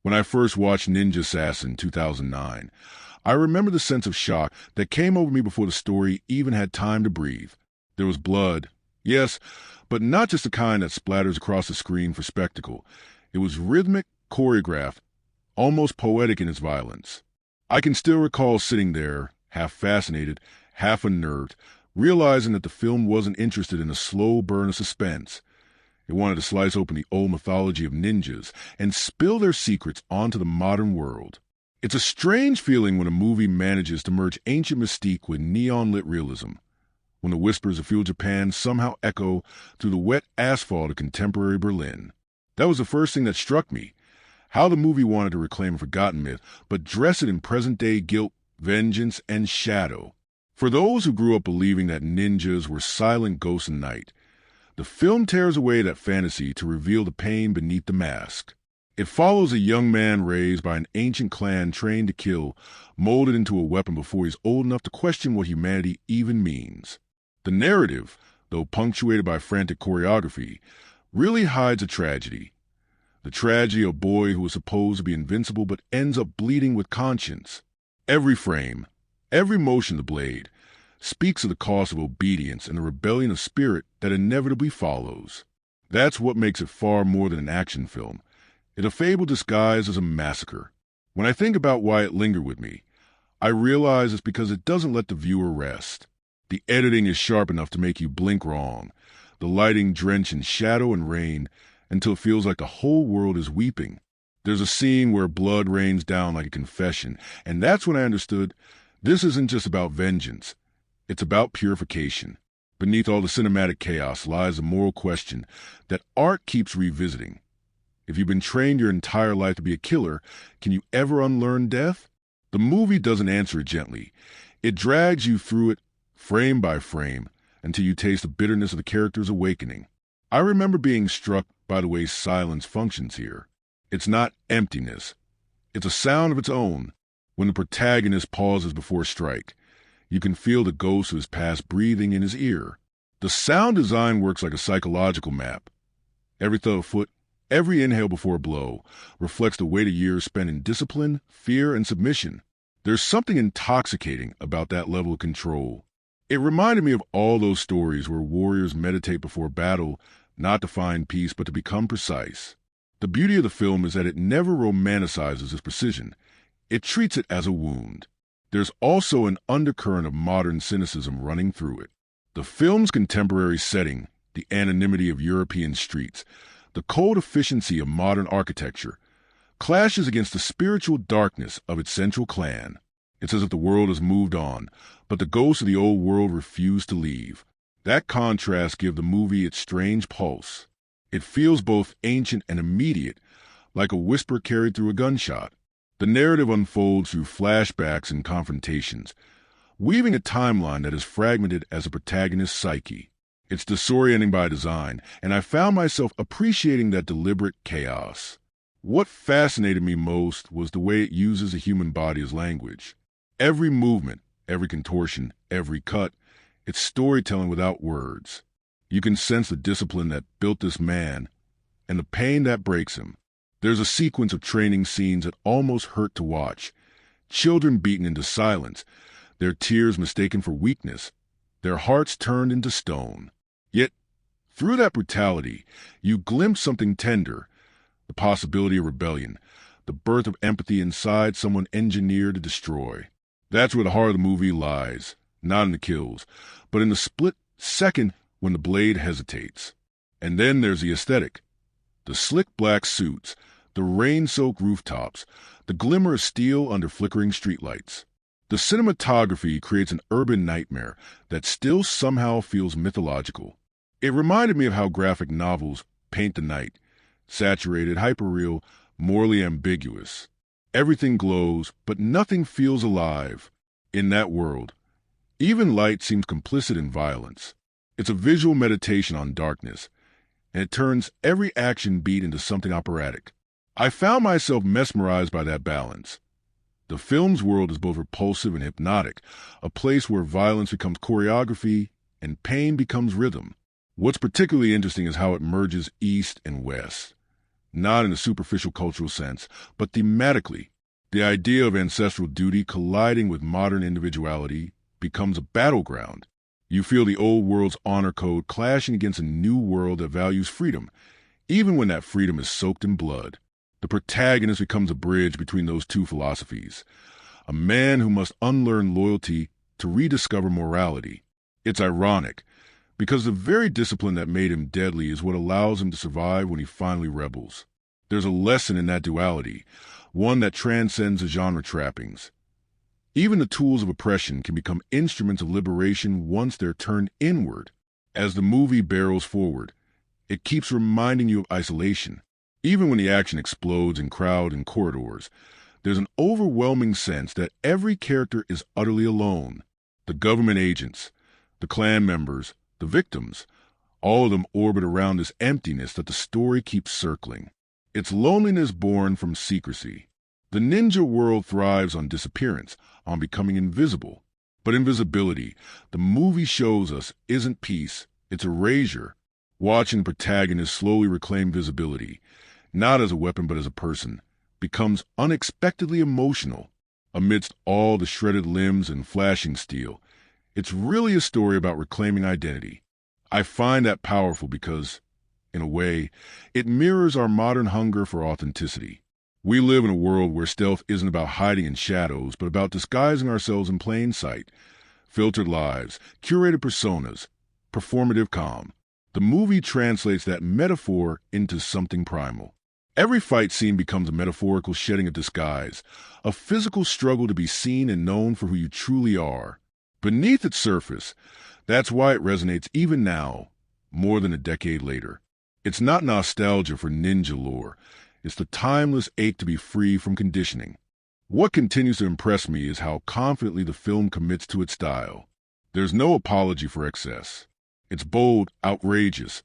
When I first watched Ninja Assassin in 2009, I remember the sense of shock that came over me before the story even had time to breathe. There was blood, yes, but not just the kind that splatters across the screen for spectacle. It was rhythmic, choreographed, almost poetic in its violence. I can still recall sitting there, half fascinated, half unnerved, realizing that the film wasn't interested in a slow burn of suspense. It wanted to slice open the old mythology of ninjas and spill their secrets onto the modern world. It's a strange feeling when a movie manages to merge ancient mystique with neon-lit realism, when the whispers of feudal Japan somehow echo through the wet asphalt of contemporary Berlin. That was the first thing that struck me, how the movie wanted to reclaim a forgotten myth, but dress it in present-day guilt, vengeance, and shadow. For those who grew up believing that ninjas were silent ghosts in night, the film tears away that fantasy to reveal the pain beneath the mask. It follows a young man raised by an ancient clan trained to kill, molded into a weapon before he's old enough to question what humanity even means. The narrative, though punctuated by frantic choreography, really hides a tragedy. The tragedy of a boy who was supposed to be invincible but ends up bleeding with conscience. Every frame, every motion of the blade, speaks of the cost of obedience and the rebellion of spirit that inevitably follows. That's what makes it far more than an action film. It's a fable disguised as a massacre. When I think about why it lingered with me, I realize it's because it doesn't let the viewer rest. The editing is sharp enough to make you blink wrong, the lighting drenched in shadow and rain until it feels like the whole world is weeping. There's a scene where blood rains down like a confession, and that's when I understood this isn't just about vengeance. It's about purification. Beneath all the cinematic chaos lies a moral question that art keeps revisiting. If you've been trained your entire life to be a killer, can you ever unlearn death? The movie doesn't answer it gently. It drags you through it, frame by frame, until you taste the bitterness of the character's awakening. I remember being struck by the way silence functions here. It's not emptiness. It's a sound of its own. When the protagonist pauses before a strike, you can feel the ghost of his past breathing in his ear. The sound design works like a psychological map. Every thud of foot, every inhale before a blow, reflects the weight of years spent in discipline, fear, and submission. There's something intoxicating about that level of control. It reminded me of all those stories where warriors meditate before battle, not to find peace, but to become precise. The beauty of the film is that it never romanticizes its precision. It treats it as a wound. There's also an undercurrent of modern cynicism running through it. The film's contemporary setting, the anonymity of European streets, the cold efficiency of modern architecture, clashes against the spiritual darkness of its central clan. It's as if the world has moved on, but the ghosts of the old world refuse to leave. That contrast gives the movie its strange pulse. It feels both ancient and immediate, like a whisper carried through a gunshot. The narrative unfolds through flashbacks and confrontations, weaving a timeline that is fragmented as a protagonist's psyche. It's disorienting by design, and I found myself appreciating that deliberate chaos. What fascinated me most was the way it uses the human body as language. Every movement, every contortion, every cut, it's storytelling without words. You can sense the discipline that built this man and the pain that breaks him. There's a sequence of training scenes that almost hurt to watch. Children beaten into silence, their tears mistaken for weakness, their hearts turned into stone. Yet, through that brutality, you glimpse something tender, the possibility of rebellion, the birth of empathy inside someone engineered to destroy. That's where the heart of the movie lies, not in the kills, but in the split second when the blade hesitates. And then there's the aesthetic. The slick black suits, the rain-soaked rooftops, the glimmer of steel under flickering streetlights. The cinematography creates an urban nightmare that still somehow feels mythological. It reminded me of how graphic novels paint the night, saturated, hyperreal, morally ambiguous. Everything glows, but nothing feels alive. In that world, even light seems complicit in violence. It's a visual meditation on darkness, and it turns every action beat into something operatic. I found myself mesmerized by that balance. The film's world is both repulsive and hypnotic, a place where violence becomes choreography and pain becomes rhythm. What's particularly interesting is how it merges East and West. not in a superficial cultural sense, but thematically. The idea of ancestral duty colliding with modern individuality becomes a battleground. You feel the old world's honor code clashing against a new world that values freedom, even when that freedom is soaked in blood. The protagonist becomes a bridge between those two philosophies, a man who must unlearn loyalty to rediscover morality. It's ironic, because the very discipline that made him deadly is what allows him to survive when he finally rebels. There's a lesson in that duality, one that transcends the genre trappings. Even the tools of oppression can become instruments of liberation once they're turned inward. As the movie barrels forward, it keeps reminding you of isolation. Even when the action explodes in crowd and corridors, there's an overwhelming sense that every character is utterly alone. The government agents, the clan members, the victims, all of them orbit around this emptiness that the story keeps circling. It's loneliness born from secrecy. The ninja world thrives on disappearance, on becoming invisible. But invisibility, the movie shows us, isn't peace, it's erasure. Watching the protagonist slowly reclaim visibility, not as a weapon but as a person, becomes unexpectedly emotional. Amidst all the shredded limbs and flashing steel, it's really a story about reclaiming identity. I find that powerful because, in a way, it mirrors our modern hunger for authenticity. We live in a world where stealth isn't about hiding in shadows, but about disguising ourselves in plain sight. Filtered lives, curated personas, performative calm. The movie translates that metaphor into something primal. Every fight scene becomes a metaphorical shedding of disguise, a physical struggle to be seen and known for who you truly are. Beneath its surface, that's why it resonates even now, more than a decade later. It's not nostalgia for ninja lore. It's the timeless ache to be free from conditioning. What continues to impress me is how confidently the film commits to its style. There's no apology for excess. It's bold, outrageous,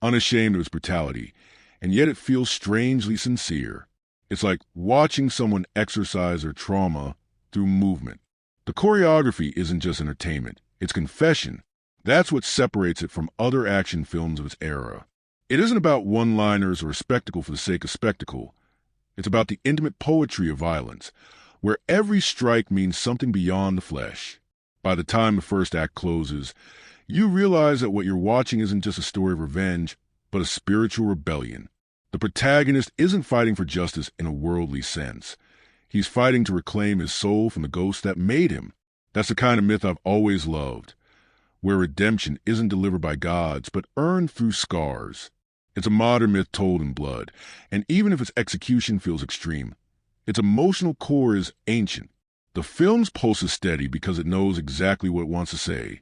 unashamed of its brutality, and yet it feels strangely sincere. It's like watching someone exercise their trauma through movement. The choreography isn't just entertainment, it's confession. That's what separates it from other action films of its era. It isn't about one-liners or a spectacle for the sake of spectacle. It's about the intimate poetry of violence, where every strike means something beyond the flesh. By the time the first act closes, you realize that what you're watching isn't just a story of revenge, but a spiritual rebellion. The protagonist isn't fighting for justice in a worldly sense. He's fighting to reclaim his soul from the ghost that made him. That's the kind of myth I've always loved, where redemption isn't delivered by gods, but earned through scars. It's a modern myth told in blood, and even if its execution feels extreme, its emotional core is ancient. The film's pulse is steady because it knows exactly what it wants to say,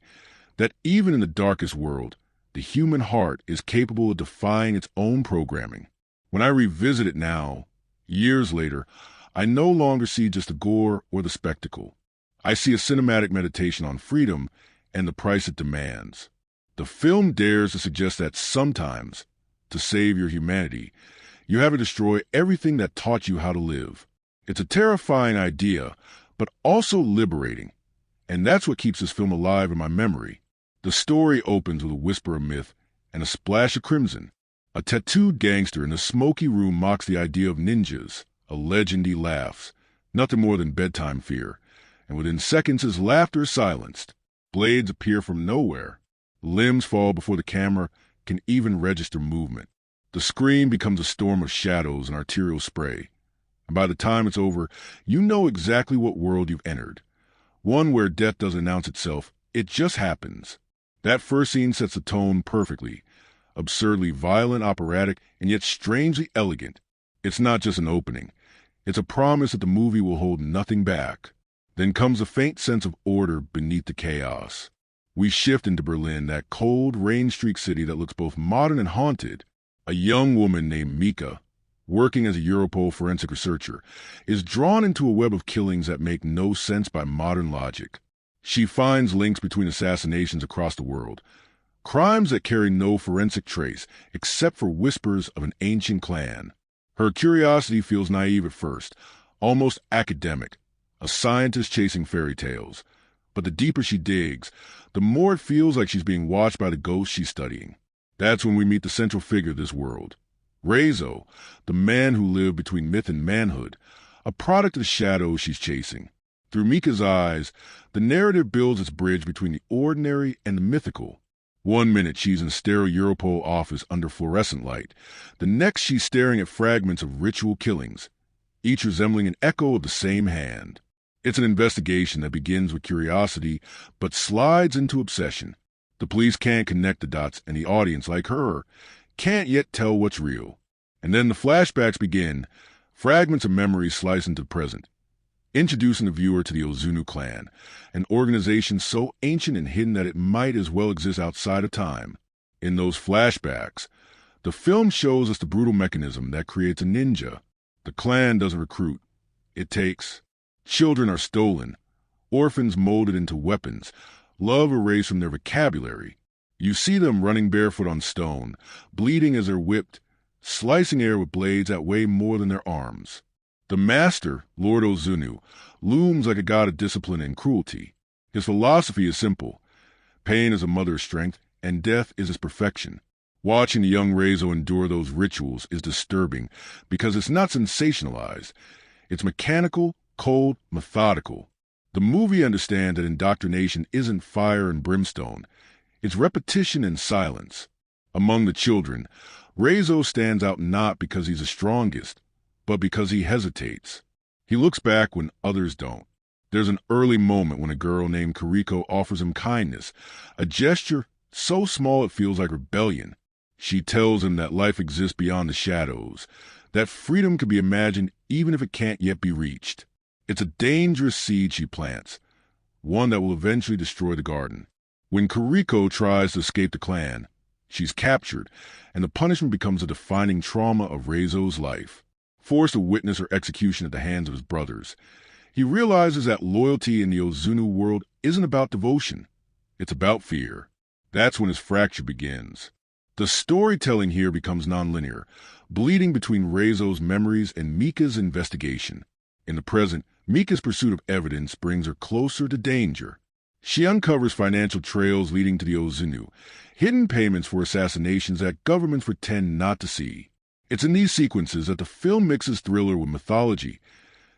that even in the darkest world, the human heart is capable of defying its own programming. When I revisit it now, years later, I no longer see just the gore or the spectacle. I see a cinematic meditation on freedom and the price it demands. The film dares to suggest that sometimes, to save your humanity, you have to destroy everything that taught you how to live. It's a terrifying idea, but also liberating. And that's what keeps this film alive in my memory. The story opens with a whisper of myth and a splash of crimson. A tattooed gangster in a smoky room mocks the idea of ninjas. A legend he laughs, nothing more than bedtime fear. And within seconds his laughter is silenced. Blades appear from nowhere. Limbs fall before the camera can even register movement. The screen becomes a storm of shadows and arterial spray. And by the time it's over, you know exactly what world you've entered. One where death doesn't announce itself, it just happens. That first scene sets the tone perfectly. Absurdly violent, operatic, and yet strangely elegant. It's not just an opening. It's a promise that the movie will hold nothing back. Then comes a faint sense of order beneath the chaos. We shift into Berlin, that cold, rain-streaked city that looks both modern and haunted. A young woman named Mika, working as a Europol forensic researcher, is drawn into a web of killings that make no sense by modern logic. She finds links between assassinations across the world, crimes that carry no forensic trace except for whispers of an ancient clan. Her curiosity feels naive at first, almost academic, a scientist chasing fairy tales. But the deeper she digs, the more it feels like she's being watched by the ghosts she's studying. That's when we meet the central figure of this world, Reizo, the man who lived between myth and manhood, a product of the shadows she's chasing. Through Mika's eyes, the narrative builds its bridge between the ordinary and the mythical. One minute she's in sterile Europol office under fluorescent light. The next she's staring at fragments of ritual killings, each resembling an echo of the same hand. It's an investigation that begins with curiosity, but slides into obsession. The police can't connect the dots, and the audience, like her, can't yet tell what's real. And then the flashbacks begin, fragments of memories slice into the present, introducing the viewer to the Ozunu clan, an organization so ancient and hidden that it might as well exist outside of time. In those flashbacks, the film shows us the brutal mechanism that creates a ninja. The clan doesn't recruit, it takes. Children are stolen, orphans molded into weapons, love erased from their vocabulary. You see them running barefoot on stone, bleeding as they're whipped, slicing air with blades that weigh more than their arms. The master, Lord Ozunu, looms like a god of discipline and cruelty. His philosophy is simple. Pain is a mother's strength, and death is its perfection. Watching the young Reizo endure those rituals is disturbing because it's not sensationalized. It's mechanical, cold, methodical. The movie understands that indoctrination isn't fire and brimstone. It's repetition and silence. Among the children, Reizo stands out not because he's the strongest, but because he hesitates. He looks back when others don't. There's an early moment when a girl named Kariko offers him kindness, a gesture so small it feels like rebellion. She tells him that life exists beyond the shadows, that freedom can be imagined even if it can't yet be reached. It's a dangerous seed she plants, one that will eventually destroy the garden. When Kariko tries to escape the clan, she's captured, and the punishment becomes a defining trauma of Reizo's life. Forced to witness her execution at the hands of his brothers, he realizes that loyalty in the Ozunu world isn't about devotion. It's about fear. That's when his fracture begins. The storytelling here becomes nonlinear, bleeding between Reizo's memories and Mika's investigation. In the present, Mika's pursuit of evidence brings her closer to danger. She uncovers financial trails leading to the Ozunu, hidden payments for assassinations that governments pretend not to see. It's in these sequences that the film mixes thriller with mythology,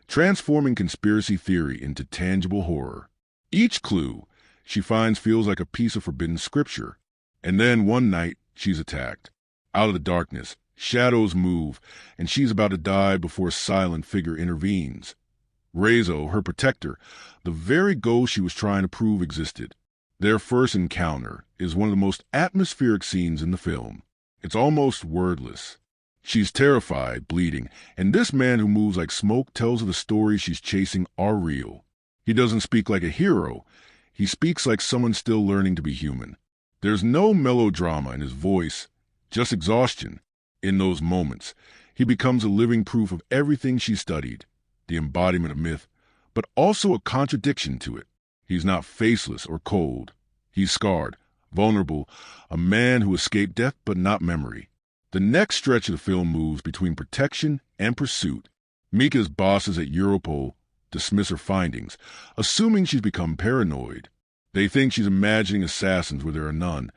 transforming conspiracy theory into tangible horror. Each clue she finds feels like a piece of forbidden scripture. And then one night, she's attacked. Out of the darkness, shadows move, and she's about to die before a silent figure intervenes. Reizo, her protector, the very ghost she was trying to prove existed. Their first encounter is one of the most atmospheric scenes in the film. It's almost wordless. She's terrified, bleeding, and this man who moves like smoke tells her the stories she's chasing are real. He doesn't speak like a hero. He speaks like someone still learning to be human. There's no melodrama in his voice, just exhaustion. In those moments, he becomes a living proof of everything she studied, the embodiment of myth, but also a contradiction to it. He's not faceless or cold. He's scarred, vulnerable, a man who escaped death but not memory. The next stretch of the film moves between protection and pursuit. Mika's bosses at Europol dismiss her findings, assuming she's become paranoid. They think she's imagining assassins where there are none,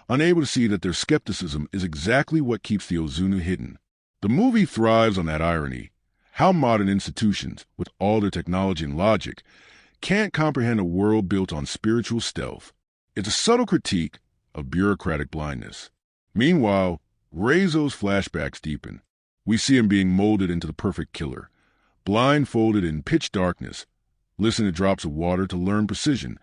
unable to see that their skepticism is exactly what keeps the Ozunu hidden. The movie thrives on that irony. How modern institutions, with all their technology and logic, can't comprehend a world built on spiritual stealth. It's a subtle critique of bureaucratic blindness. Meanwhile, Reizo's flashbacks deepen. We see him being molded into the perfect killer, blindfolded in pitch darkness, listening to drops of water to learn precision,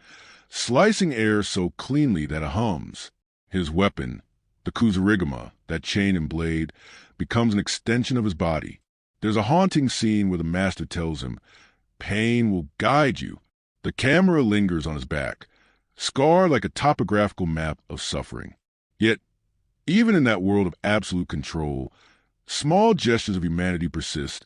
slicing air so cleanly that it hums. His weapon, the Kusarigama, that chain and blade, becomes an extension of his body. There's a haunting scene where the master tells him, "Pain will guide you." The camera lingers on his back, scarred like a topographical map of suffering. Yet, even in that world of absolute control, small gestures of humanity persist.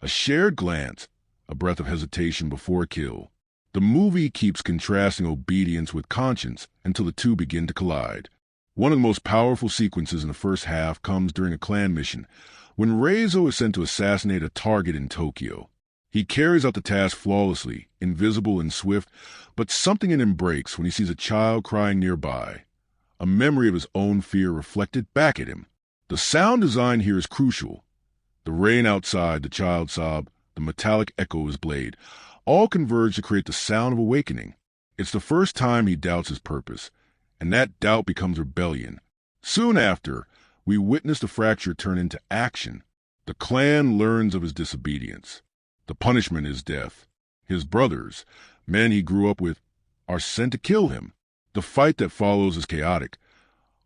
A shared glance, a breath of hesitation before a kill. The movie keeps contrasting obedience with conscience until the two begin to collide. One of the most powerful sequences in the first half comes during a clan mission, when Reizo is sent to assassinate a target in Tokyo. He carries out the task flawlessly, invisible and swift, but something in him breaks when he sees a child crying nearby, a memory of his own fear reflected back at him. The sound design here is crucial. The rain outside, the child sob, the metallic echo of his blade, all converge to create the sound of awakening. It's the first time he doubts his purpose, and that doubt becomes rebellion. Soon after, we witness the fracture turn into action. The clan learns of his disobedience. The punishment is death. His brothers, men he grew up with, are sent to kill him. The fight that follows is chaotic,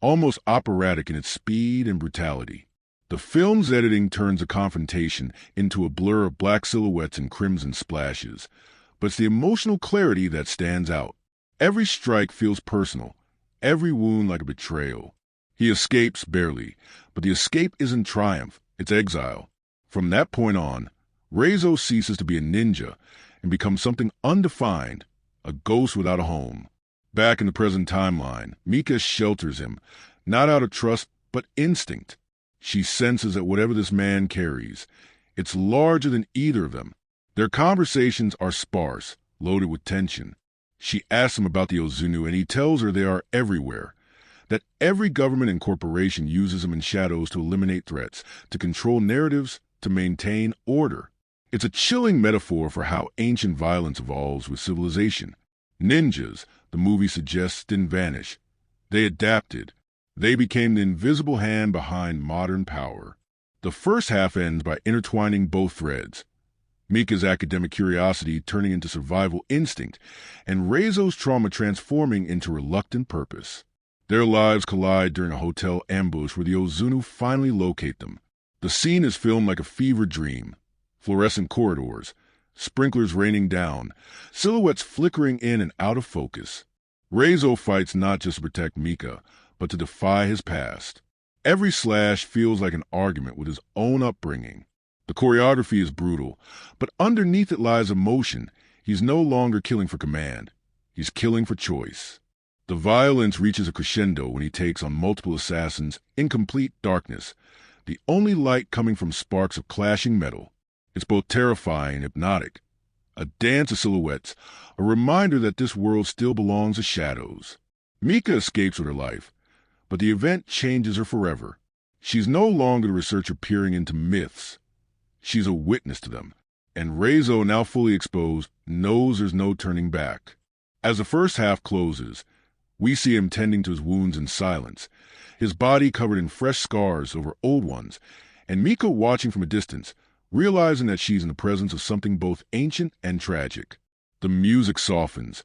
almost operatic in its speed and brutality. The film's editing turns a confrontation into a blur of black silhouettes and crimson splashes, but it's the emotional clarity that stands out. Every strike feels personal, every wound like a betrayal. He escapes barely, but the escape isn't triumph, it's exile. From that point on, Reizo ceases to be a ninja and becomes something undefined, a ghost without a home. Back in the present timeline, Mika shelters him, not out of trust, but instinct. She senses that whatever this man carries, it's larger than either of them. Their conversations are sparse, loaded with tension. She asks him about the Ozunu, and he tells her they are everywhere, that every government and corporation uses them in shadows to eliminate threats, to control narratives, to maintain order. It's a chilling metaphor for how ancient violence evolves with civilization. Ninjas, the movie suggests, didn't vanish. They adapted. They became the invisible hand behind modern power. The first half ends by intertwining both threads. Mika's academic curiosity turning into survival instinct, and Reizo's trauma transforming into reluctant purpose. Their lives collide during a hotel ambush where the Ozunu finally locate them. The scene is filmed like a fever dream. Fluorescent corridors, sprinklers raining down, silhouettes flickering in and out of focus. Reizo fights not just to protect Mika, but to defy his past. Every slash feels like an argument with his own upbringing. The choreography is brutal, but underneath it lies emotion. He's no longer killing for command. He's killing for choice. The violence reaches a crescendo when he takes on multiple assassins in complete darkness, the only light coming from sparks of clashing metal. It's both terrifying and hypnotic. A dance of silhouettes, a reminder that this world still belongs to shadows. Mika escapes with her life, but the event changes her forever. She's no longer the researcher peering into myths. She's a witness to them, and Reizo, now fully exposed, knows there's no turning back. As the first half closes, we see him tending to his wounds in silence, his body covered in fresh scars over old ones, and Mika watching from a distance, realizing that she's in the presence of something both ancient and tragic. The music softens,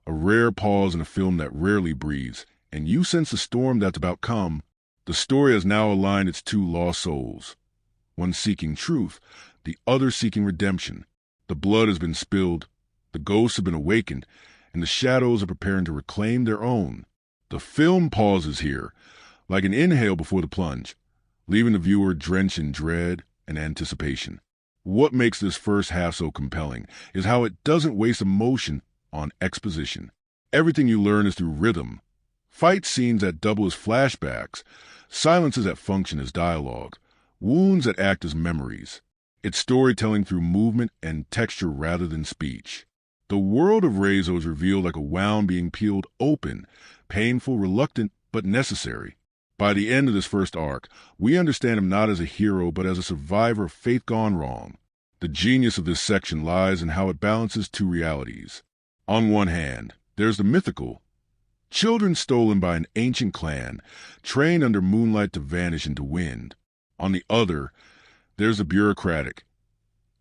a rare pause in a film that rarely breathes, and you sense the storm that's about to come. The story has now aligned its two lost souls, one seeking truth, the other seeking redemption. The blood has been spilled, the ghosts have been awakened, and the shadows are preparing to reclaim their own. The film pauses here, like an inhale before the plunge, leaving the viewer drenched in dread and anticipation. What makes this first half so compelling is how it doesn't waste emotion on exposition. Everything you learn is through rhythm. Fight scenes that double as flashbacks, silences that function as dialogue, wounds that act as memories. It's storytelling through movement and texture rather than speech. The world of Reizo is revealed like a wound being peeled open, painful, reluctant, but necessary. By the end of this first arc, we understand him not as a hero but as a survivor of faith gone wrong. The genius of this section lies in how it balances two realities. On one hand, there's the mythical. Children stolen by an ancient clan, trained under moonlight to vanish into wind. On the other, there's the bureaucratic.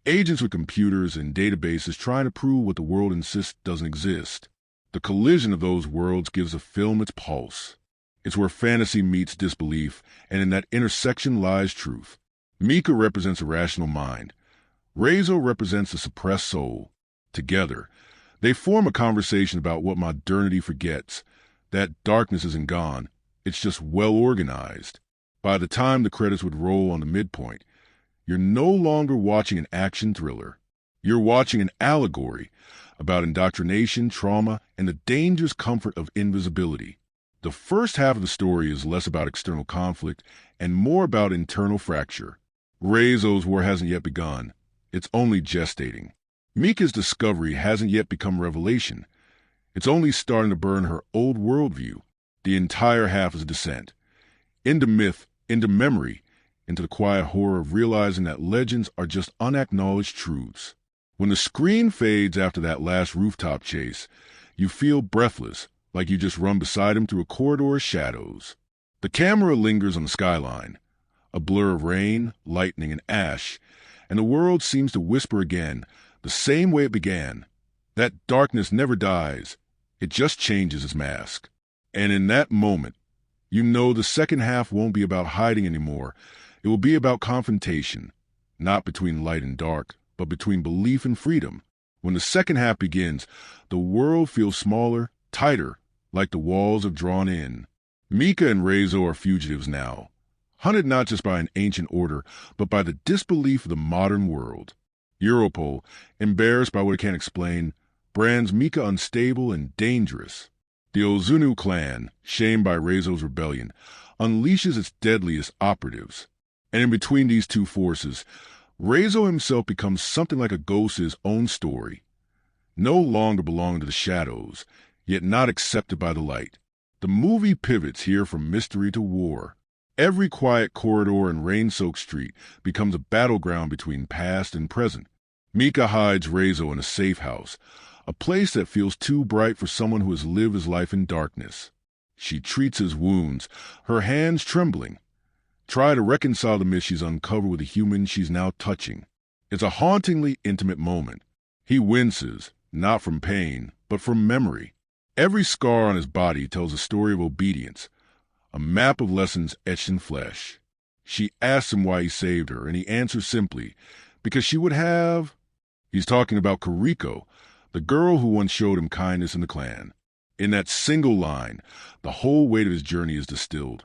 Agents with computers and databases trying to prove what the world insists doesn't exist. The collision of those worlds gives the film its pulse. It's where fantasy meets disbelief, and in that intersection lies truth. Mika represents a rational mind. Reizo represents a suppressed soul. Together, they form a conversation about what modernity forgets. That darkness isn't gone. It's just well organized. By the time the credits would roll on the midpoint, you're no longer watching an action thriller. You're watching an allegory about indoctrination, trauma, and the dangerous comfort of invisibility. The first half of the story is less about external conflict and more about internal fracture. Reizo's war hasn't yet begun. It's only gestating. Mika's discovery hasn't yet become revelation. It's only starting to burn her old worldview. The entire half is a descent. Into myth, into memory, into the quiet horror of realizing that legends are just unacknowledged truths. When the screen fades after that last rooftop chase, you feel breathless, like you just run beside him through a corridor of shadows. The camera lingers on the skyline, a blur of rain, lightning, and ash, and the world seems to whisper again, the same way it began. That darkness never dies. It just changes its mask. And in that moment, you know the second half won't be about hiding anymore. It will be about confrontation, not between light and dark, but between belief and freedom. When the second half begins, the world feels smaller, tighter, like the walls have drawn in. Mika and Reizo are fugitives now, hunted not just by an ancient order, but by the disbelief of the modern world. Europol, embarrassed by what it can't explain, brands Mika unstable and dangerous. The Ozunu clan, shamed by Reizo's rebellion, unleashes its deadliest operatives. And in between these two forces, Reizo himself becomes something like a ghost in his own story, no longer belonging to the shadows, yet not accepted by the light. The movie pivots here from mystery to war. Every quiet corridor and rain-soaked street becomes a battleground between past and present. Mika hides Reizo in a safe house, a place that feels too bright for someone who has lived his life in darkness. She treats his wounds, her hands trembling. Try to reconcile the mist she's uncovered with the human she's now touching. It's a hauntingly intimate moment. He winces, not from pain, but from memory. Every scar on his body tells a story of obedience, a map of lessons etched in flesh. She asks him why he saved her, and he answers simply, because she would have. He's talking about Kariko, the girl who once showed him kindness in the clan. In that single line, the whole weight of his journey is distilled.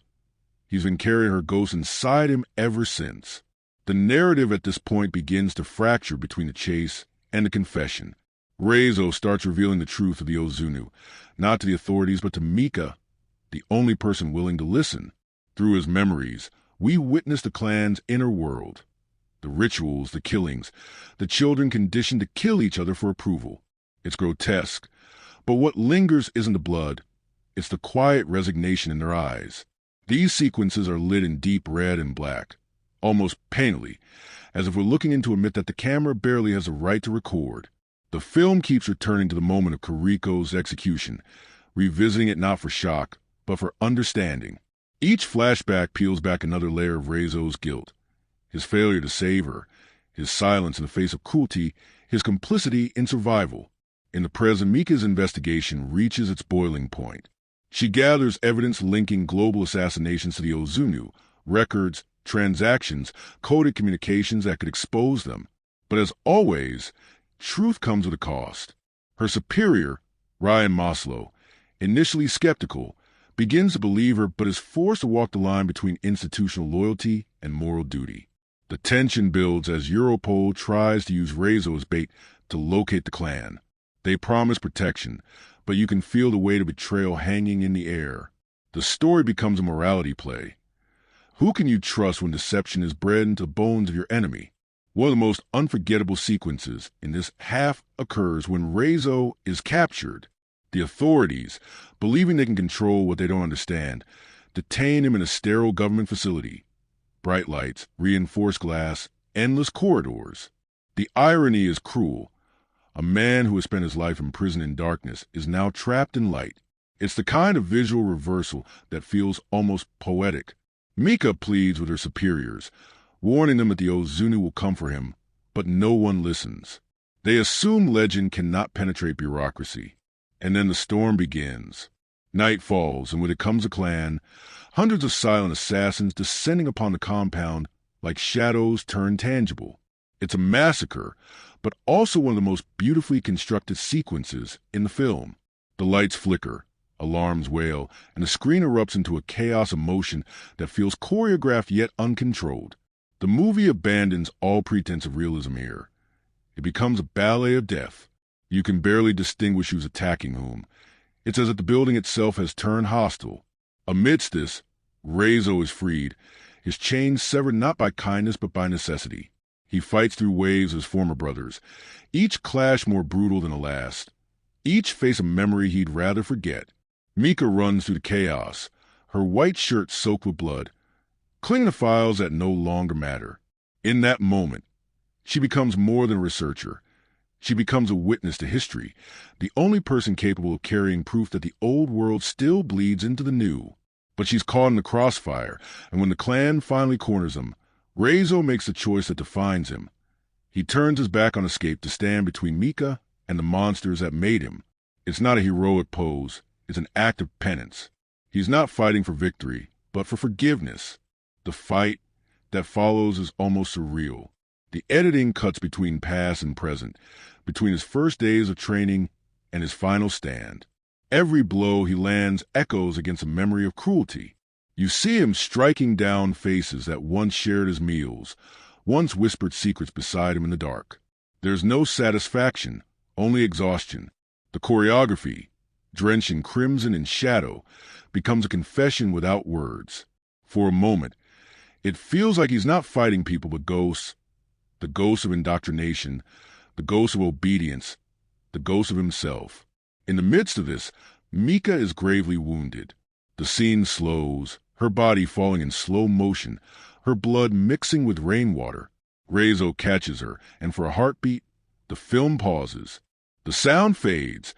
He's been carrying her ghost inside him ever since. The narrative at this point begins to fracture between the chase and the confession. Reizo starts revealing the truth of the Ozunu, not to the authorities but to Mika, the only person willing to listen. Through his memories, we witness the clan's inner world. The rituals, the killings, the children conditioned to kill each other for approval. It's grotesque, but what lingers isn't the blood, it's the quiet resignation in their eyes. These sequences are lit in deep red and black, almost painfully, as if we're looking into a myth that the camera barely has a right to record. The film keeps returning to the moment of Kariko's execution, revisiting it not for shock, but for understanding. Each flashback peels back another layer of Reizo's guilt. His failure to save her, his silence in the face of cruelty, his complicity in survival. In the present, Mika's investigation reaches its boiling point. She gathers evidence linking global assassinations to the Ozunu, records, transactions, coded communications that could expose them. But as always, truth comes with a cost. Her superior, Ryan Maslow, initially skeptical, begins to believe her but is forced to walk the line between institutional loyalty and moral duty. The tension builds as Europol tries to use Reizo as bait to locate the clan. They promise protection, but you can feel the weight of betrayal hanging in the air. The story becomes a morality play. Who can you trust when deception is bred into the bones of your enemy? One of the most unforgettable sequences in this half occurs when Reizo is captured. The authorities, believing they can control what they don't understand, detain him in a sterile government facility. Bright lights, reinforced glass, endless corridors. The irony is cruel. A man who has spent his life imprisoned in darkness is now trapped in light. It's the kind of visual reversal that feels almost poetic. Mika pleads with her superiors, warning them that the Ozunu will come for him, but no one listens. They assume legend cannot penetrate bureaucracy. And then the storm begins. Night falls, and with it comes a clan, hundreds of silent assassins descending upon the compound like shadows turned tangible. It's a massacre, but also one of the most beautifully constructed sequences in the film. The lights flicker, alarms wail, and the screen erupts into a chaos of motion that feels choreographed yet uncontrolled. The movie abandons all pretense of realism here. It becomes a ballet of death. You can barely distinguish who's attacking whom. It's as if the building itself has turned hostile. Amidst this, Reizo is freed, his chains severed not by kindness but by necessity. He fights through waves of his former brothers, each clash more brutal than the last. Each face a memory he'd rather forget. Mika runs through the chaos, her white shirt soaked with blood, clinging to files that no longer matter. In that moment, she becomes more than a researcher. She becomes a witness to history, the only person capable of carrying proof that the old world still bleeds into the new. But she's caught in the crossfire, and when the clan finally corners him, Reizo makes the choice that defines him. He turns his back on escape to stand between Mika and the monsters that made him. It's not a heroic pose, it's an act of penance. He's not fighting for victory, but for forgiveness. The fight that follows is almost surreal. The editing cuts between past and present, between his first days of training and his final stand. Every blow he lands echoes against a memory of cruelty. You see him striking down faces that once shared his meals, once whispered secrets beside him in the dark. There's no satisfaction, only exhaustion. The choreography, drenched in crimson and shadow, becomes a confession without words. For a moment, it feels like he's not fighting people but ghosts. The ghosts of indoctrination, the ghosts of obedience, the ghosts of himself. In the midst of this, Mika is gravely wounded. The scene slows, her body falling in slow motion, her blood mixing with rainwater. Reizo catches her, and for a heartbeat, the film pauses. The sound fades,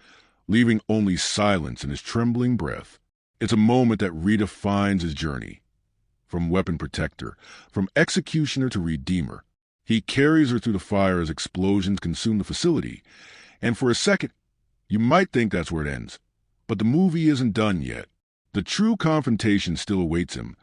leaving only silence and his trembling breath. It's a moment that redefines his journey. From weapon protector, from executioner to redeemer. He carries her through the fire as explosions consume the facility, and for a second, you might think that's where it ends. But the movie isn't done yet. The true confrontation still awaits him,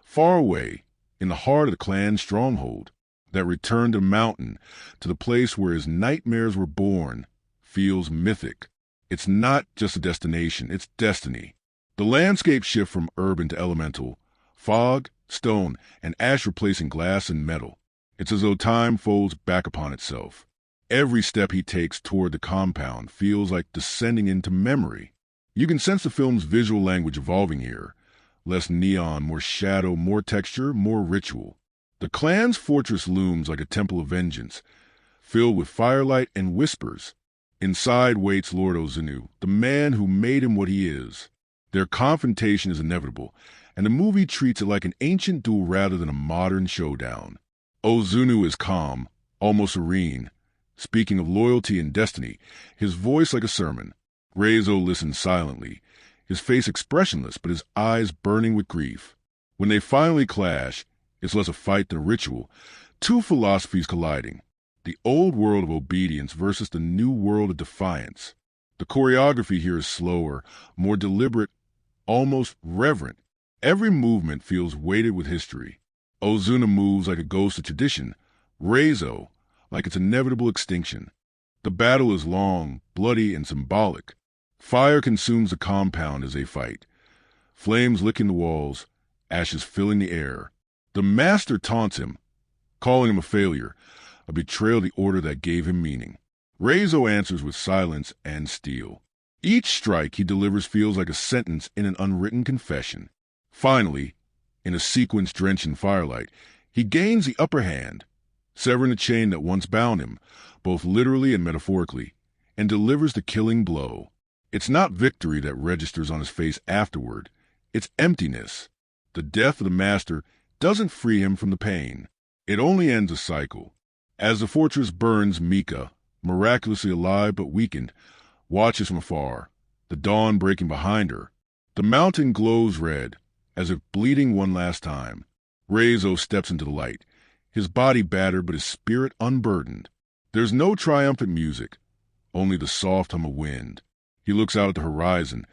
far away, in the heart of the clan's stronghold. That return to the mountain, to the place where his nightmares were born, feels mythic. It's not just a destination, it's destiny. The landscape shift from urban to elemental, fog, stone, and ash replacing glass and metal. It's as though time folds back upon itself. Every step he takes toward the compound feels like descending into memory. You can sense the film's visual language evolving here. Less neon, more shadow, more texture, more ritual. The clan's fortress looms like a temple of vengeance, filled with firelight and whispers. Inside waits Lord Ozunu, the man who made him what he is. Their confrontation is inevitable, and the movie treats it like an ancient duel rather than a modern showdown. Ozunu is calm, almost serene, speaking of loyalty and destiny, his voice like a sermon. Reizo listens silently, his face expressionless but his eyes burning with grief. When they finally clash, it's less a fight than a ritual, two philosophies colliding. The old world of obedience versus the new world of defiance. The choreography here is slower, more deliberate, almost reverent. Every movement feels weighted with history. Ozuna moves like a ghost of tradition, Reizo like its inevitable extinction. The battle is long, bloody, and symbolic. Fire consumes the compound as they fight. Flames licking the walls, ashes filling the air. The master taunts him, calling him a failure, a betrayal of the order that gave him meaning. Reizo answers with silence and steel. Each strike he delivers feels like a sentence in an unwritten confession. Finally, in a sequence drenched in firelight, he gains the upper hand, severing the chain that once bound him, both literally and metaphorically, and delivers the killing blow. It's not victory that registers on his face afterward. It's emptiness. The death of the master doesn't free him from the pain. It only ends a cycle. As the fortress burns, Mika, miraculously alive but weakened, watches from afar, the dawn breaking behind her. The mountain glows red, as if bleeding one last time. Reizo steps into the light, his body battered but his spirit unburdened. There's no triumphant music, only the soft hum of wind. He looks out at the horizon,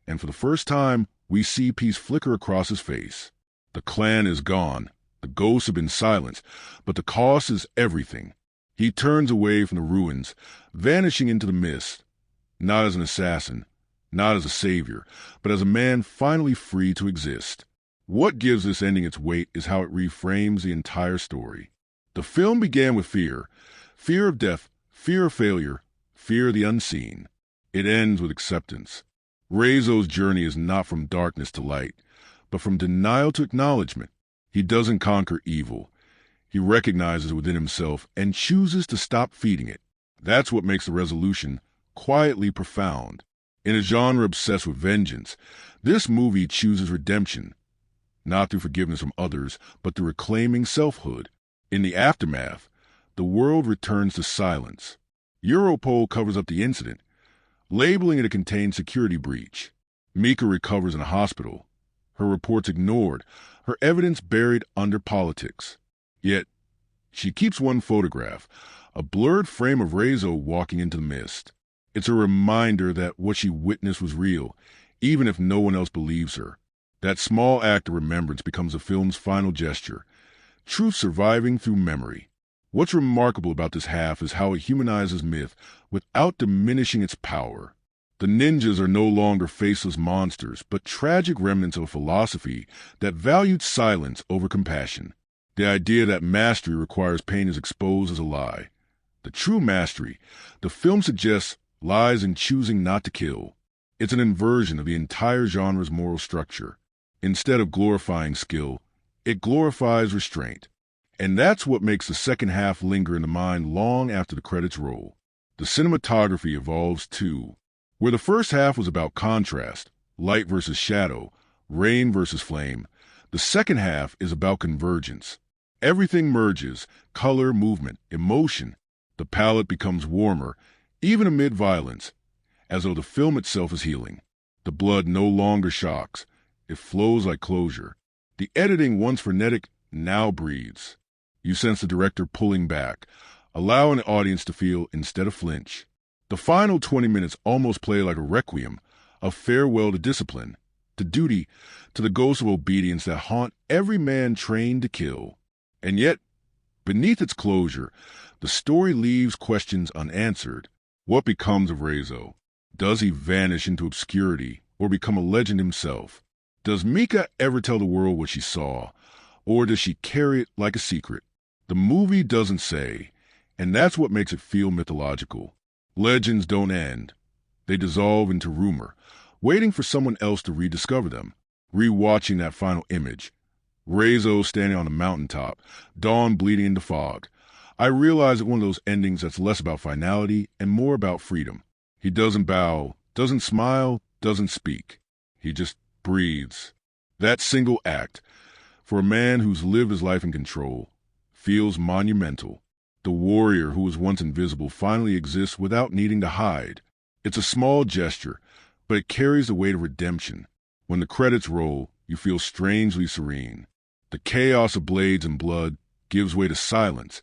and for the first time, we see peace flicker across his face. The clan is gone, the ghosts have been silenced, but the cost is everything. He turns away from the ruins, vanishing into the mist, not as an assassin, not as a savior, but as a man finally free to exist. What gives this ending its weight is how it reframes the entire story. The film began with fear of death, fear of failure, fear of the unseen. It ends with acceptance. Reizo's journey is not from darkness to light, but from denial to acknowledgement. He doesn't conquer evil. He recognizes it within himself and chooses to stop feeding it. That's what makes the resolution quietly profound. In a genre obsessed with vengeance, this movie chooses redemption, not through forgiveness from others, but through reclaiming selfhood. In the aftermath, the world returns to silence. Europol covers up the incident, labeling it a contained security breach. Mika recovers in a hospital, her reports ignored, her evidence buried under politics. Yet, she keeps one photograph, a blurred frame of Reizo walking into the mist. It's a reminder that what she witnessed was real, even if no one else believes her. That small act of remembrance becomes the film's final gesture, truth surviving through memory. What's remarkable about this half is how it humanizes myth without diminishing its power. The ninjas are no longer faceless monsters, but tragic remnants of a philosophy that valued silence over compassion. The idea that mastery requires pain is exposed as a lie. The true mastery, the film suggests, lies in choosing not to kill. It's an inversion of the entire genre's moral structure. Instead of glorifying skill, it glorifies restraint. And that's what makes the second half linger in the mind long after the credits roll. The cinematography evolves too. Where the first half was about contrast, light versus shadow, rain versus flame, the second half is about convergence. Everything merges, color, movement, emotion. The palette becomes warmer, even amid violence, as though the film itself is healing. The blood no longer shocks. It flows like closure. The editing, once frenetic, now breathes. You sense the director pulling back, allowing the audience to feel instead of flinch. The final 20 minutes almost play like a requiem, a farewell to discipline, to duty, to the ghosts of obedience that haunt every man trained to kill. And yet, beneath its closure, the story leaves questions unanswered. What becomes of Reizo? Does he vanish into obscurity or become a legend himself? Does Mika ever tell the world what she saw, or does she carry it like a secret? The movie doesn't say, and that's what makes it feel mythological. Legends don't end. They dissolve into rumor, waiting for someone else to rediscover them. Rewatching that final image, Reizo standing on the mountaintop, dawn bleeding into fog, I realize that one of those endings that's less about finality and more about freedom. He doesn't bow, doesn't smile, doesn't speak. He just breathes. That single act, for a man who's lived his life in control, feels monumental. The warrior who was once invisible finally exists without needing to hide. It's a small gesture, but it carries the weight of redemption. When the credits roll, you feel strangely serene. The chaos of blades and blood gives way to silence,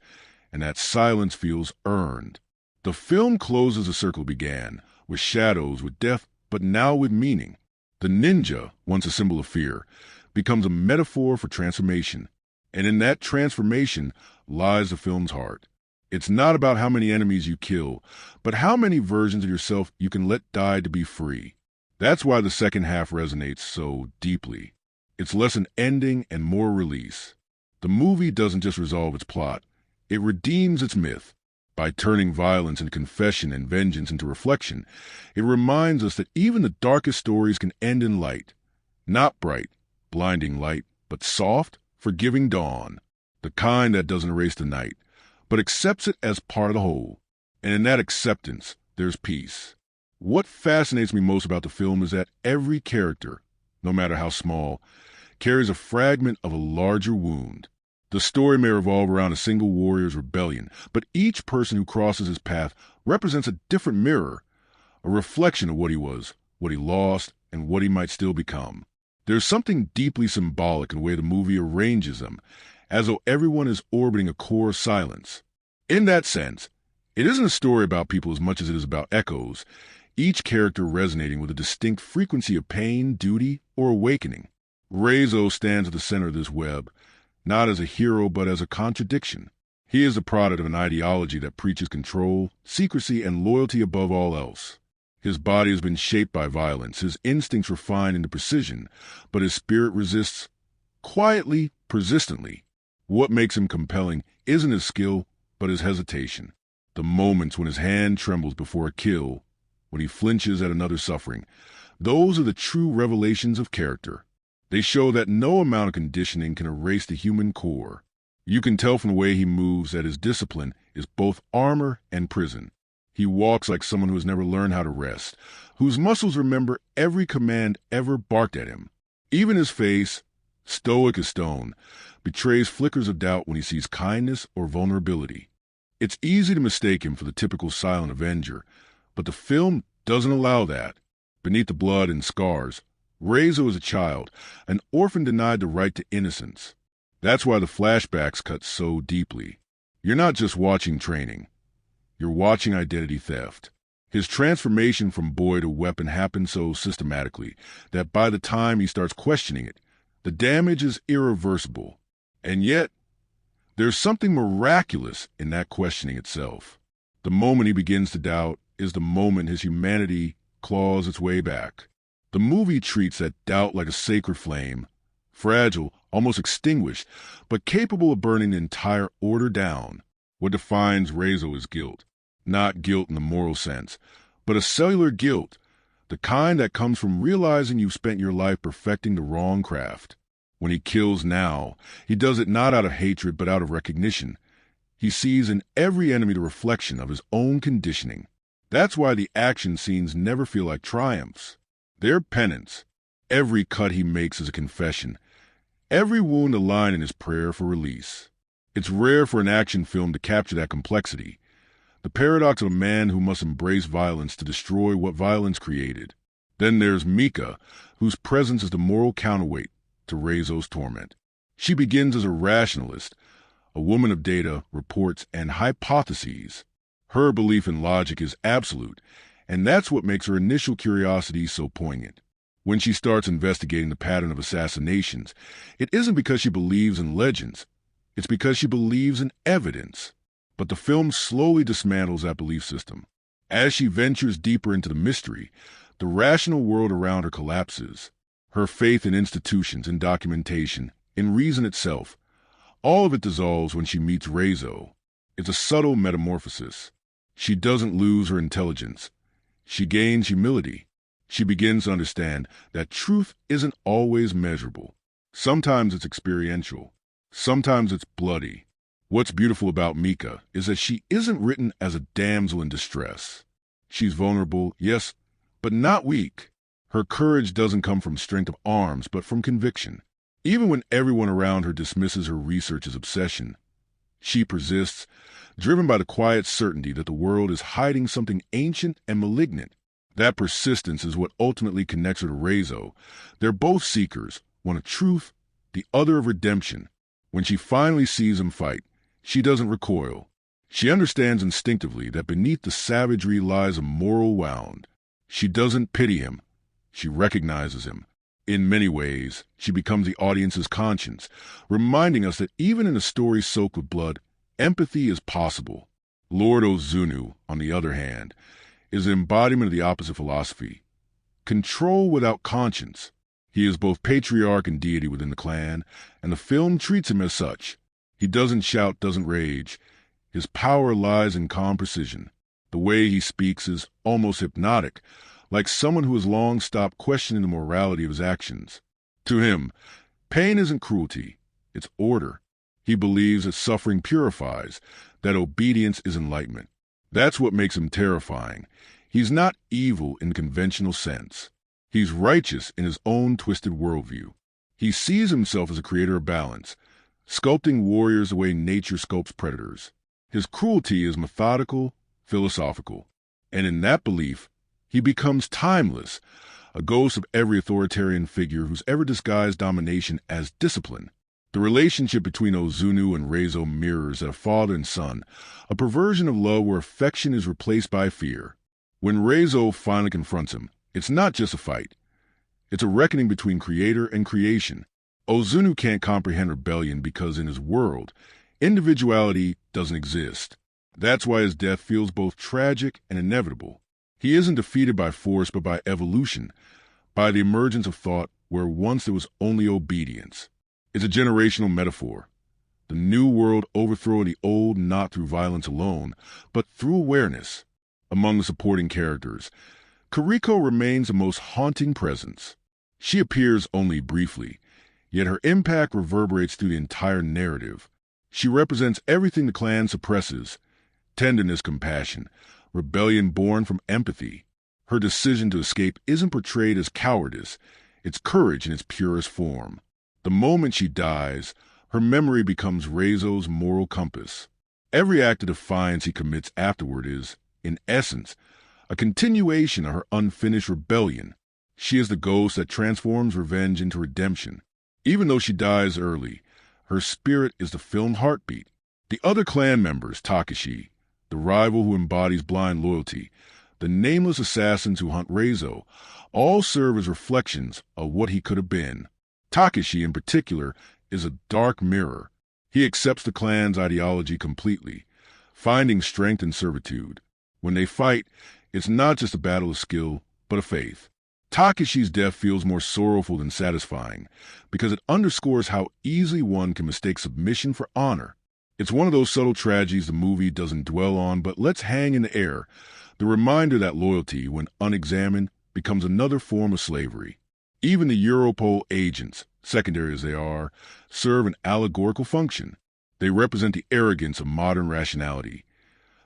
and that silence feels earned. The film closes the circle began, with shadows, with death, but now with meaning. The ninja, once a symbol of fear, becomes a metaphor for transformation. And in that transformation lies the film's heart. It's not about how many enemies you kill, but how many versions of yourself you can let die to be free. That's why the second half resonates so deeply. It's less an ending and more release. The movie doesn't just resolve its plot. It redeems its myth. By turning violence and confession and vengeance into reflection, it reminds us that even the darkest stories can end in light. Not bright, blinding light, but soft, forgiving dawn. The kind that doesn't erase the night, but accepts it as part of the whole. And in that acceptance, there's peace. What fascinates me most about the film is that every character, no matter how small, carries a fragment of a larger wound. The story may revolve around a single warrior's rebellion, but each person who crosses his path represents a different mirror, a reflection of what he was, what he lost, and what he might still become. There's something deeply symbolic in the way the movie arranges them, as though everyone is orbiting a core of silence. In that sense, it isn't a story about people as much as it is about echoes, each character resonating with a distinct frequency of pain, duty, or awakening. Reizo stands at the center of this web, not as a hero but as a contradiction. He is the product of an ideology that preaches control, secrecy, and loyalty above all else. His body has been shaped by violence, his instincts refined into precision, but his spirit resists quietly, persistently. What makes him compelling isn't his skill, but his hesitation. The moments when his hand trembles before a kill, when he flinches at another's suffering, those are the true revelations of character. They show that no amount of conditioning can erase the human core. You can tell from the way he moves that his discipline is both armor and prison. He walks like someone who has never learned how to rest, whose muscles remember every command ever barked at him. Even his face, stoic as stone, betrays flickers of doubt when he sees kindness or vulnerability. It's easy to mistake him for the typical silent avenger, but the film doesn't allow that. Beneath the blood and scars, Reizo is a child, an orphan denied the right to innocence. That's why the flashbacks cut so deeply. You're not just watching training. You're watching identity theft. His transformation from boy to weapon happens so systematically that by the time he starts questioning it, the damage is irreversible. And yet, there's something miraculous in that questioning itself. The moment he begins to doubt is the moment his humanity claws its way back. The movie treats that doubt like a sacred flame, fragile, almost extinguished, but capable of burning the entire order down. What defines Reizo is guilt. Not guilt in the moral sense, but a cellular guilt, the kind that comes from realizing you've spent your life perfecting the wrong craft. When he kills now, he does it not out of hatred but out of recognition. He sees in every enemy the reflection of his own conditioning. That's why the action scenes never feel like triumphs. They're penance. Every cut he makes is a confession. Every wound a line in his prayer for release. It's rare for an action film to capture that complexity. The paradox of a man who must embrace violence to destroy what violence created. Then there's Mika, whose presence is the moral counterweight to Reizo's torment. She begins as a rationalist, a woman of data, reports, and hypotheses. Her belief in logic is absolute, and that's what makes her initial curiosity so poignant. When she starts investigating the pattern of assassinations, it isn't because she believes in legends. It's because she believes in evidence. But the film slowly dismantles that belief system. As she ventures deeper into the mystery, the rational world around her collapses. Her faith in institutions, in documentation, in reason itself, all of it dissolves when she meets Reizo. It's a subtle metamorphosis. She doesn't lose her intelligence. She gains humility. She begins to understand that truth isn't always measurable. Sometimes it's experiential. Sometimes it's bloody. What's beautiful about Mika is that she isn't written as a damsel in distress. She's vulnerable, yes, but not weak. Her courage doesn't come from strength of arms, but from conviction. Even when everyone around her dismisses her research as obsession, she persists, driven by the quiet certainty that the world is hiding something ancient and malignant. That persistence is what ultimately connects her to Reizo. They're both seekers, one of truth, the other of redemption. When she finally sees him fight, she doesn't recoil. She understands instinctively that beneath the savagery lies a moral wound. She doesn't pity him. She recognizes him. In many ways, she becomes the audience's conscience, reminding us that even in a story soaked with blood, empathy is possible. Lord Ozunu, on the other hand, is the embodiment of the opposite philosophy. Control without conscience. He is both patriarch and deity within the clan, and the film treats him as such. He doesn't shout, doesn't rage. His power lies in calm precision. The way he speaks is almost hypnotic, like someone who has long stopped questioning the morality of his actions. To him, pain isn't cruelty, it's order. He believes that suffering purifies, that obedience is enlightenment. That's what makes him terrifying. He's not evil in the conventional sense. He's righteous in his own twisted worldview. He sees himself as a creator of balance, sculpting warriors the way nature sculpts predators. His cruelty is methodical, philosophical, and in that belief, he becomes timeless, a ghost of every authoritarian figure who's ever disguised domination as discipline. The relationship between Ozunu and Reizo mirrors a father and son, a perversion of love where affection is replaced by fear. When Reizo finally confronts him, it's not just a fight. It's a reckoning between creator and creation. Ozunu can't comprehend rebellion because in his world, individuality doesn't exist. That's why his death feels both tragic and inevitable. He isn't defeated by force but by evolution, by the emergence of thought where once there was only obedience. It's a generational metaphor. The new world overthrowing the old not through violence alone, but through awareness. Among the supporting characters, Kariko remains the most haunting presence. She appears only briefly, yet her impact reverberates through the entire narrative. She represents everything the clan suppresses: tenderness, compassion, rebellion born from empathy. Her decision to escape isn't portrayed as cowardice, it's courage in its purest form. The moment she dies, her memory becomes Reizo's moral compass. Every act of defiance he commits afterward is, in essence, a continuation of her unfinished rebellion. She is the ghost that transforms revenge into redemption. Even though she dies early, her spirit is the film's heartbeat. The other clan members, Takashi, the rival who embodies blind loyalty, the nameless assassins who hunt Reizo, all serve as reflections of what he could have been. Takashi, in particular, is a dark mirror. He accepts the clan's ideology completely, finding strength in servitude. When they fight, it's not just a battle of skill, but of faith. Takashi's death feels more sorrowful than satisfying, because it underscores how easily one can mistake submission for honor. It's one of those subtle tragedies the movie doesn't dwell on, but lets hang in the air, the reminder that loyalty, when unexamined, becomes another form of slavery. Even the Europol agents, secondary as they are, serve an allegorical function. They represent the arrogance of modern rationality,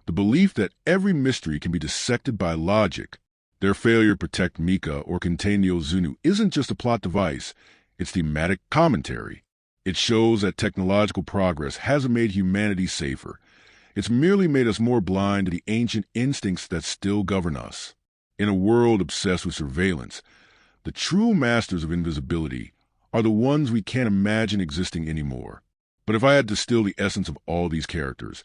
the belief that every mystery can be dissected by logic. Their failure to protect Mika or contain the Ozunu isn't just a plot device, it's thematic commentary. It shows that technological progress hasn't made humanity safer. It's merely made us more blind to the ancient instincts that still govern us. In a world obsessed with surveillance, the true masters of invisibility are the ones we can't imagine existing anymore. But if I had to distill the essence of all these characters,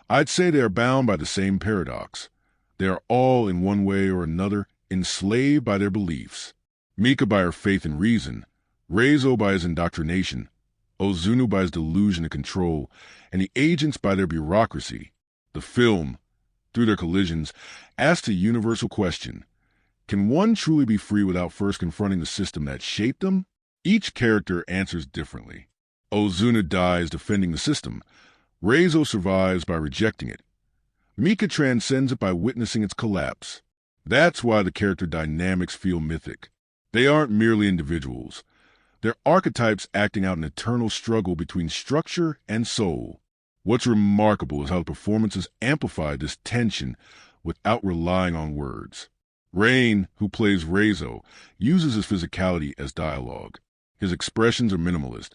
I'd say they are bound by the same paradox. They are all, in one way or another, enslaved by their beliefs. Mika by her faith and reason, Reizo by his indoctrination, Ozunu by his delusion of control, and the agents by their bureaucracy. The film, through their collisions, asks a universal question. Can one truly be free without first confronting the system that shaped them? Each character answers differently. Ozunu dies defending the system. Reizo survives by rejecting it. Mika transcends it by witnessing its collapse. That's why the character dynamics feel mythic. They aren't merely individuals. They're archetypes acting out an eternal struggle between structure and soul. What's remarkable is how the performances amplify this tension without relying on words. Rain, who plays Reizo, uses his physicality as dialogue. His expressions are minimalist,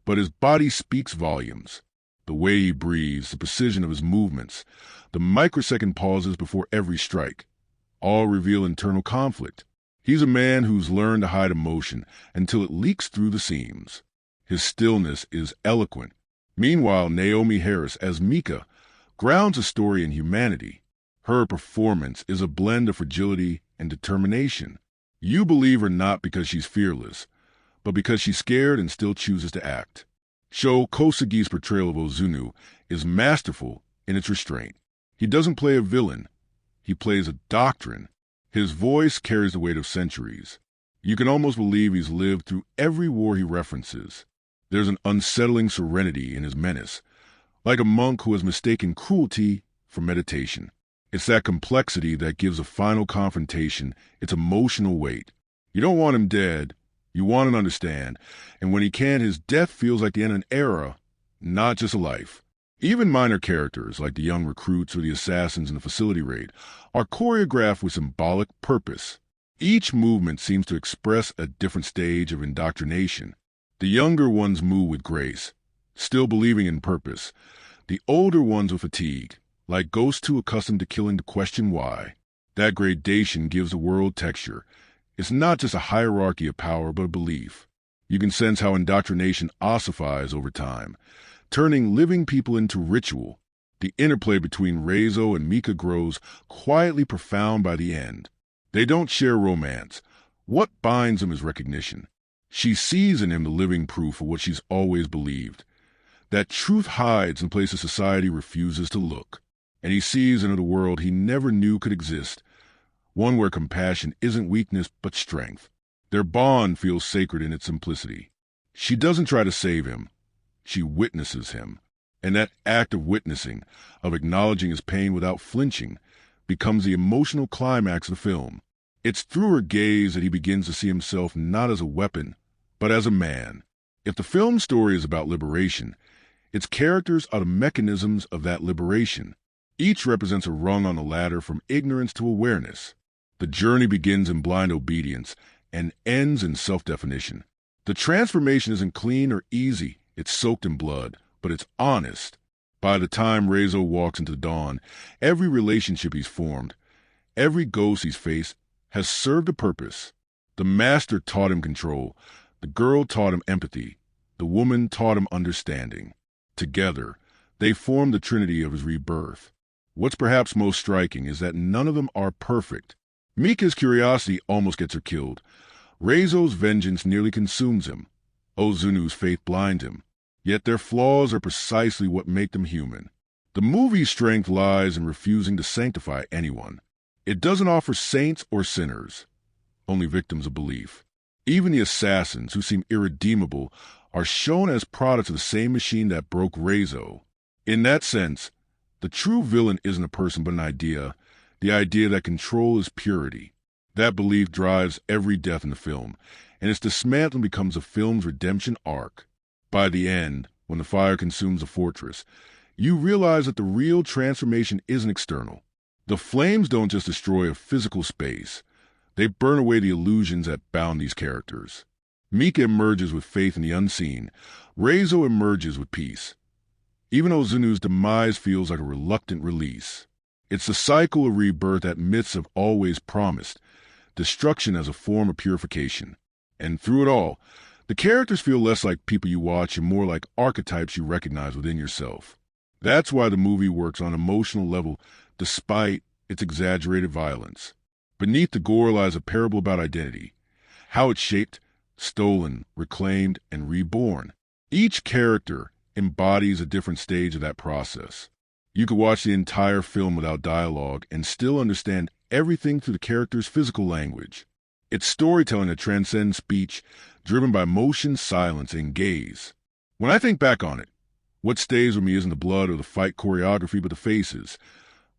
but his body speaks volumes. The way he breathes, the precision of his movements, the microsecond pauses before every strike, all reveal internal conflict. He's a man who's learned to hide emotion until it leaks through the seams. His stillness is eloquent. Meanwhile, Naomie Harris as Mika grounds the story in humanity. Her performance is a blend of fragility and determination. You believe her not because she's fearless, but because she's scared and still chooses to act. Sho Kosugi's portrayal of Ozunu is masterful in its restraint. He doesn't play a villain. He plays a doctrine. His voice carries the weight of centuries. You can almost believe he's lived through every war he references. There's an unsettling serenity in his menace, like a monk who has mistaken cruelty for meditation. It's that complexity that gives a final confrontation its emotional weight. You don't want him dead. You want him to understand. And when he can't, his death feels like the end of an era, not just a life. Even minor characters, like the young recruits or the assassins in the facility raid, are choreographed with symbolic purpose. Each movement seems to express a different stage of indoctrination. The younger ones move with grace, still believing in purpose. The older ones with fatigue, like ghosts too accustomed to killing to question why. That gradation gives the world texture. It's not just a hierarchy of power, but a belief. You can sense how indoctrination ossifies over time, turning living people into ritual. The interplay between Reizo and Mika grows quietly profound by the end. They don't share romance. What binds them is recognition. She sees in him the living proof of what she's always believed, that truth hides in places society refuses to look. And he sees into the world he never knew could exist, one where compassion isn't weakness but strength. Their bond feels sacred in its simplicity. She doesn't try to save him. She witnesses him. And that act of witnessing, of acknowledging his pain without flinching, becomes the emotional climax of the film. It's through her gaze that he begins to see himself not as a weapon, but as a man. If the film story is about liberation, its characters are the mechanisms of that liberation. Each represents a rung on the ladder from ignorance to awareness. The journey begins in blind obedience and ends in self-definition. The transformation isn't clean or easy, it's soaked in blood, but it's honest. By the time Reizo walks into dawn, every relationship he's formed, every ghost he's faced, has served a purpose. The master taught him control, the girl taught him empathy, the woman taught him understanding. Together, they form the trinity of his rebirth. What's perhaps most striking is that none of them are perfect. Mika's curiosity almost gets her killed. Reizo's vengeance nearly consumes him. Ozunu's faith blinds him. Yet their flaws are precisely what make them human. The movie's strength lies in refusing to sanctify anyone. It doesn't offer saints or sinners, only victims of belief. Even the assassins, who seem irredeemable, are shown as products of the same machine that broke Reizo. In that sense, the true villain isn't a person but an idea, the idea that control is purity. That belief drives every death in the film, and its dismantling becomes the film's redemption arc. By the end, when the fire consumes the fortress, you realize that the real transformation isn't external. The flames don't just destroy a physical space, they burn away the illusions that bound these characters. Mika emerges with faith in the unseen. Reizo emerges with peace. Even Ozunu's demise feels like a reluctant release. It's the cycle of rebirth that myths have always promised, destruction as a form of purification. And through it all, the characters feel less like people you watch and more like archetypes you recognize within yourself. That's why the movie works on an emotional level despite its exaggerated violence. Beneath the gore lies a parable about identity, how it's shaped, stolen, reclaimed, and reborn. Each character embodies a different stage of that process. You could watch the entire film without dialogue and still understand everything through the character's physical language. It's storytelling that transcends speech, driven by motion, silence, and gaze. When I think back on it, what stays with me isn't the blood or the fight choreography, but the faces.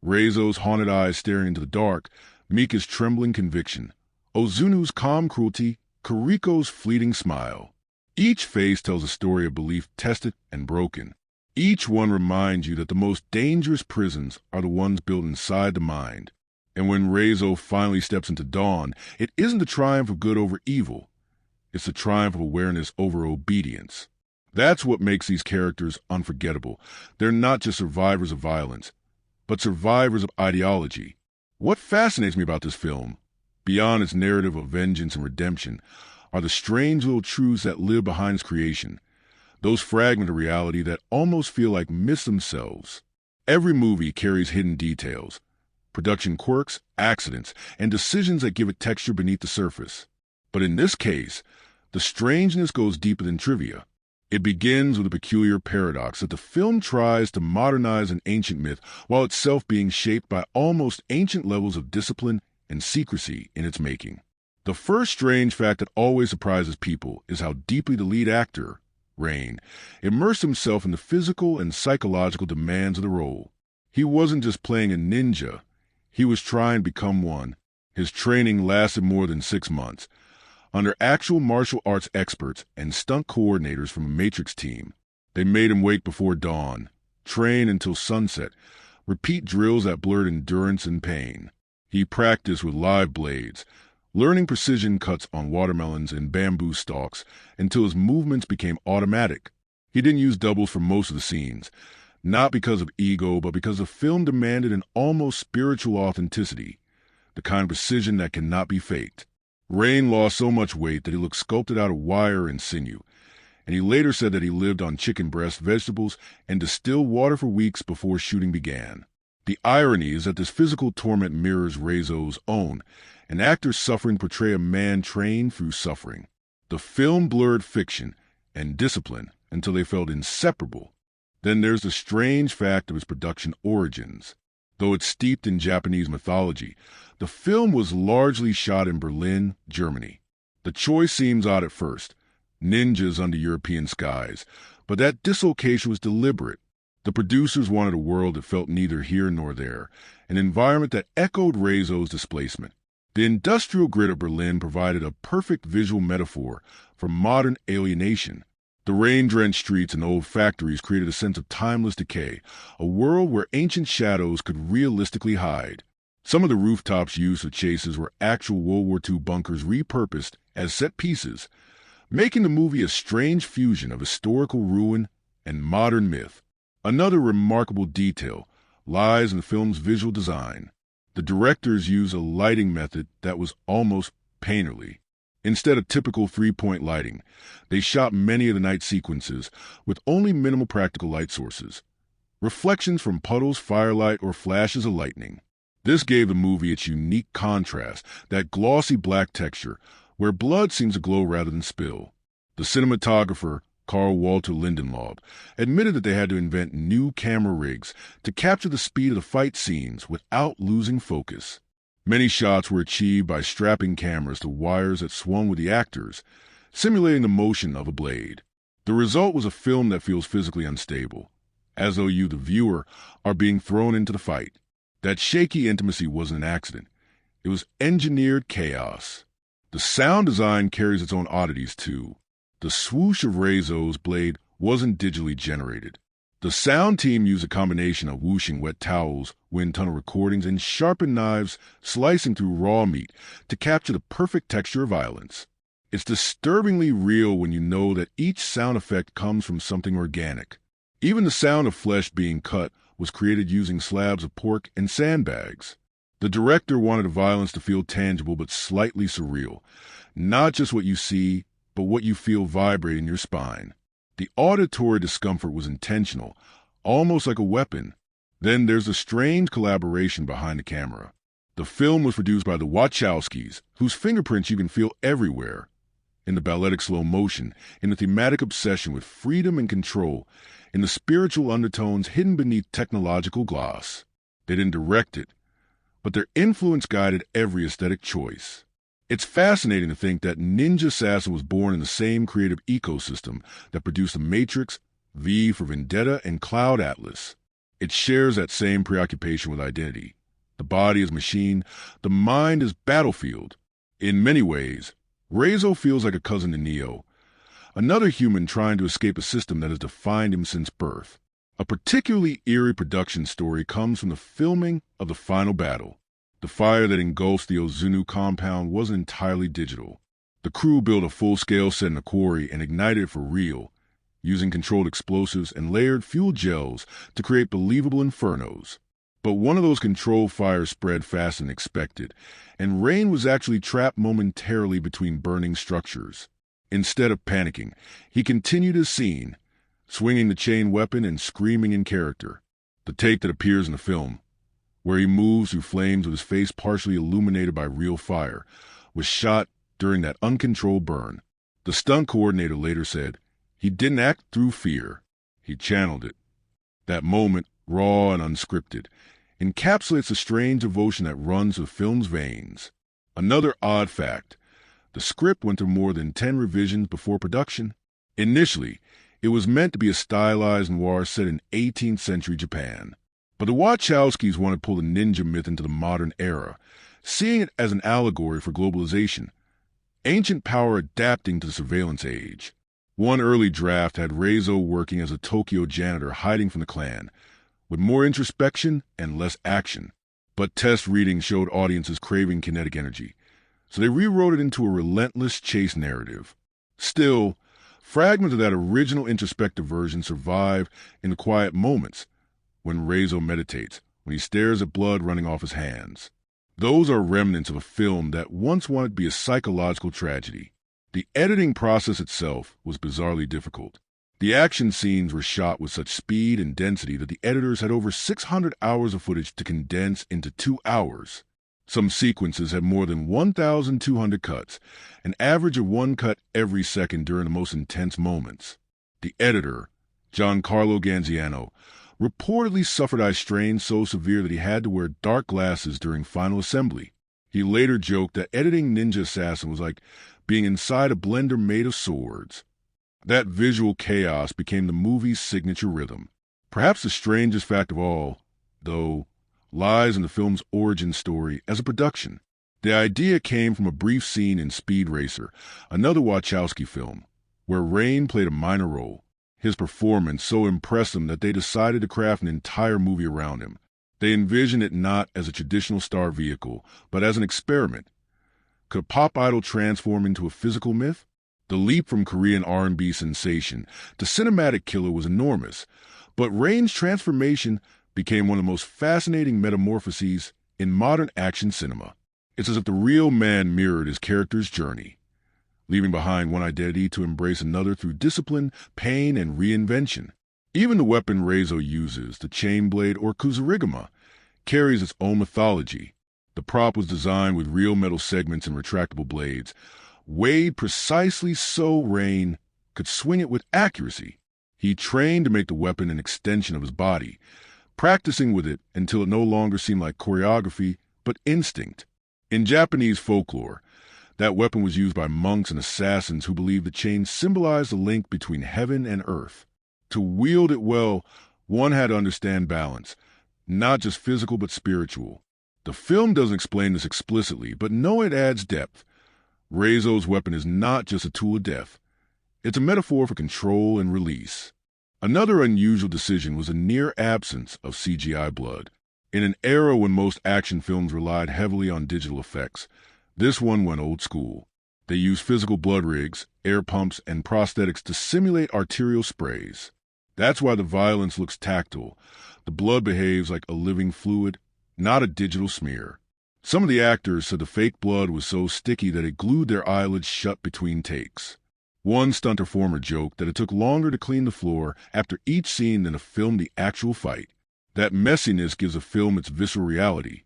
Reizo's haunted eyes staring into the dark, Mika's trembling conviction, Ozunu's calm cruelty, Kuriko's fleeting smile. Each face tells a story of belief tested and broken. Each one reminds you that the most dangerous prisons are the ones built inside the mind. And when Reizo finally steps into dawn, it isn't the triumph of good over evil. It's the triumph of awareness over obedience. That's what makes these characters unforgettable. They're not just survivors of violence, but survivors of ideology. What fascinates me about this film, beyond its narrative of vengeance and redemption, are the strange little truths that live behind its creation, those fragments of reality that almost feel like myths themselves. Every movie carries hidden details, production quirks, accidents, and decisions that give it texture beneath the surface. But in this case, the strangeness goes deeper than trivia. It begins with a peculiar paradox that the film tries to modernize an ancient myth while itself being shaped by almost ancient levels of discipline and secrecy in its making. The first strange fact that always surprises people is how deeply the lead actor, Rain, immersed himself in the physical and psychological demands of the role. He wasn't just playing a ninja, he was trying to become one. His training lasted more than 6 months. Under actual martial arts experts and stunt coordinators from a Matrix team, they made him wake before dawn, train until sunset, repeat drills that blurred endurance and pain. He practiced with live blades, learning precision cuts on watermelons and bamboo stalks until his movements became automatic. He didn't use doubles for most of the scenes, not because of ego, but because the film demanded an almost spiritual authenticity, the kind of precision that cannot be faked. Rain lost so much weight that he looked sculpted out of wire and sinew, and he later said that he lived on chicken breast, vegetables, and distilled water for weeks before shooting began. The irony is that this physical torment mirrors Reizo's own. An actor's suffering portray a man trained through suffering. The film blurred fiction and discipline until they felt inseparable. Then there's the strange fact of its production origins. Though it's steeped in Japanese mythology, the film was largely shot in Berlin, Germany. The choice seems odd at first, ninjas under European skies, but that dislocation was deliberate. The producers wanted a world that felt neither here nor there, an environment that echoed Reizo's displacement. The industrial grid of Berlin provided a perfect visual metaphor for modern alienation. The rain-drenched streets and old factories created a sense of timeless decay, a world where ancient shadows could realistically hide. Some of the rooftops used for chases were actual World War II bunkers repurposed as set pieces, making the movie a strange fusion of historical ruin and modern myth. Another remarkable detail lies in the film's visual design. The directors used a lighting method that was almost painterly. Instead of typical three-point lighting, they shot many of the night sequences with only minimal practical light sources. Reflections from puddles, firelight, or flashes of lightning. This gave the movie its unique contrast, that glossy black texture, where blood seems to glow rather than spill. The cinematographer, Karl Lindenlaub, admitted that they had to invent new camera rigs to capture the speed of the fight scenes without losing focus. Many shots were achieved by strapping cameras to wires that swung with the actors, simulating the motion of a blade. The result was a film that feels physically unstable, as though you, the viewer, are being thrown into the fight. That shaky intimacy wasn't an accident. It was engineered chaos. The sound design carries its own oddities, too. The swoosh of Reizo's blade wasn't digitally generated. The sound team used a combination of whooshing wet towels, wind tunnel recordings, and sharpened knives slicing through raw meat to capture the perfect texture of violence. It's disturbingly real when you know that each sound effect comes from something organic. Even the sound of flesh being cut was created using slabs of pork and sandbags. The director wanted the violence to feel tangible but slightly surreal, not just what you see, but what you feel vibrate in your spine. The auditory discomfort was intentional, almost like a weapon. Then there's a strange collaboration behind the camera. The film was produced by the Wachowskis, whose fingerprints you can feel everywhere. In the balletic slow motion, in the thematic obsession with freedom and control, in the spiritual undertones hidden beneath technological gloss. They didn't direct it, but their influence guided every aesthetic choice. It's fascinating to think that Ninja Assassin was born in the same creative ecosystem that produced The Matrix, V for Vendetta, and Cloud Atlas. It shares that same preoccupation with identity. The body is machine, the mind is battlefield. In many ways, Reizo feels like a cousin to Neo, another human trying to escape a system that has defined him since birth. A particularly eerie production story comes from the filming of the final battle. The fire that engulfs the Ozunu compound wasn't entirely digital. The crew built a full-scale set in a quarry and ignited it for real, using controlled explosives and layered fuel gels to create believable infernos. But one of those controlled fires spread faster than expected, and Rain was actually trapped momentarily between burning structures. Instead of panicking, he continued his scene, swinging the chain weapon and screaming in character. The take that appears in the film, where he moves through flames with his face partially illuminated by real fire, was shot during that uncontrolled burn. The stunt coordinator later said, "He didn't act through fear. He channeled it." That moment, raw and unscripted, encapsulates the strange devotion that runs through the film's veins. Another odd fact, the script went through more than 10 revisions before production. Initially, it was meant to be a stylized noir set in 18th century Japan. But the Wachowskis wanted to pull the ninja myth into the modern era, seeing it as an allegory for globalization, ancient power adapting to the surveillance age. One early draft had Reizo working as a Tokyo janitor hiding from the clan, with more introspection and less action. But test readings showed audiences craving kinetic energy, so they rewrote it into a relentless chase narrative. Still, fragments of that original introspective version survive in the quiet moments, when Reizo meditates, when he stares at blood running off his hands. Those are remnants of a film that once wanted to be a psychological tragedy. The editing process itself was bizarrely difficult. The action scenes were shot with such speed and density that the editors had over 600 hours of footage to condense into 2 hours. Some sequences had more than 1,200 cuts, an average of 1 cut every second during the most intense moments. The editor, Giancarlo Ganziano, reportedly suffered eye strain so severe that he had to wear dark glasses during final assembly. He later joked that editing Ninja Assassin was like being inside a blender made of swords. That visual chaos became the movie's signature rhythm. Perhaps the strangest fact of all, though, lies in the film's origin story as a production. The idea came from a brief scene in Speed Racer, another Wachowski film, where Rain played a minor role. His performance so impressed them that they decided to craft an entire movie around him. They envisioned it not as a traditional star vehicle, but as an experiment. Could a pop idol transform into a physical myth? The leap from Korean R&B sensation to cinematic killer was enormous, but Rain's transformation became one of the most fascinating metamorphoses in modern action cinema. It's as if the real man mirrored his character's journey, leaving behind one identity to embrace another through discipline, pain, and reinvention. Even the weapon Reizo uses, the chain blade or kusarigama, carries its own mythology. The prop was designed with real metal segments and retractable blades, weighed precisely so Rain could swing it with accuracy. He trained to make the weapon an extension of his body, practicing with it until it no longer seemed like choreography, but instinct. In Japanese folklore, that weapon was used by monks and assassins who believed the chain symbolized the link between heaven and earth. To wield it well, one had to understand balance, not just physical but spiritual. The film doesn't explain this explicitly, but no, it adds depth. Reizo's weapon is not just a tool of death. It's a metaphor for control and release. Another unusual decision was the near absence of CGI blood. In an era when most action films relied heavily on digital effects, this one went old school. They used physical blood rigs, air pumps, and prosthetics to simulate arterial sprays. That's why the violence looks tactile. The blood behaves like a living fluid, not a digital smear. Some of the actors said the fake blood was so sticky that it glued their eyelids shut between takes. One stunt performer joked that it took longer to clean the floor after each scene than to film the actual fight. That messiness gives a film its visceral reality.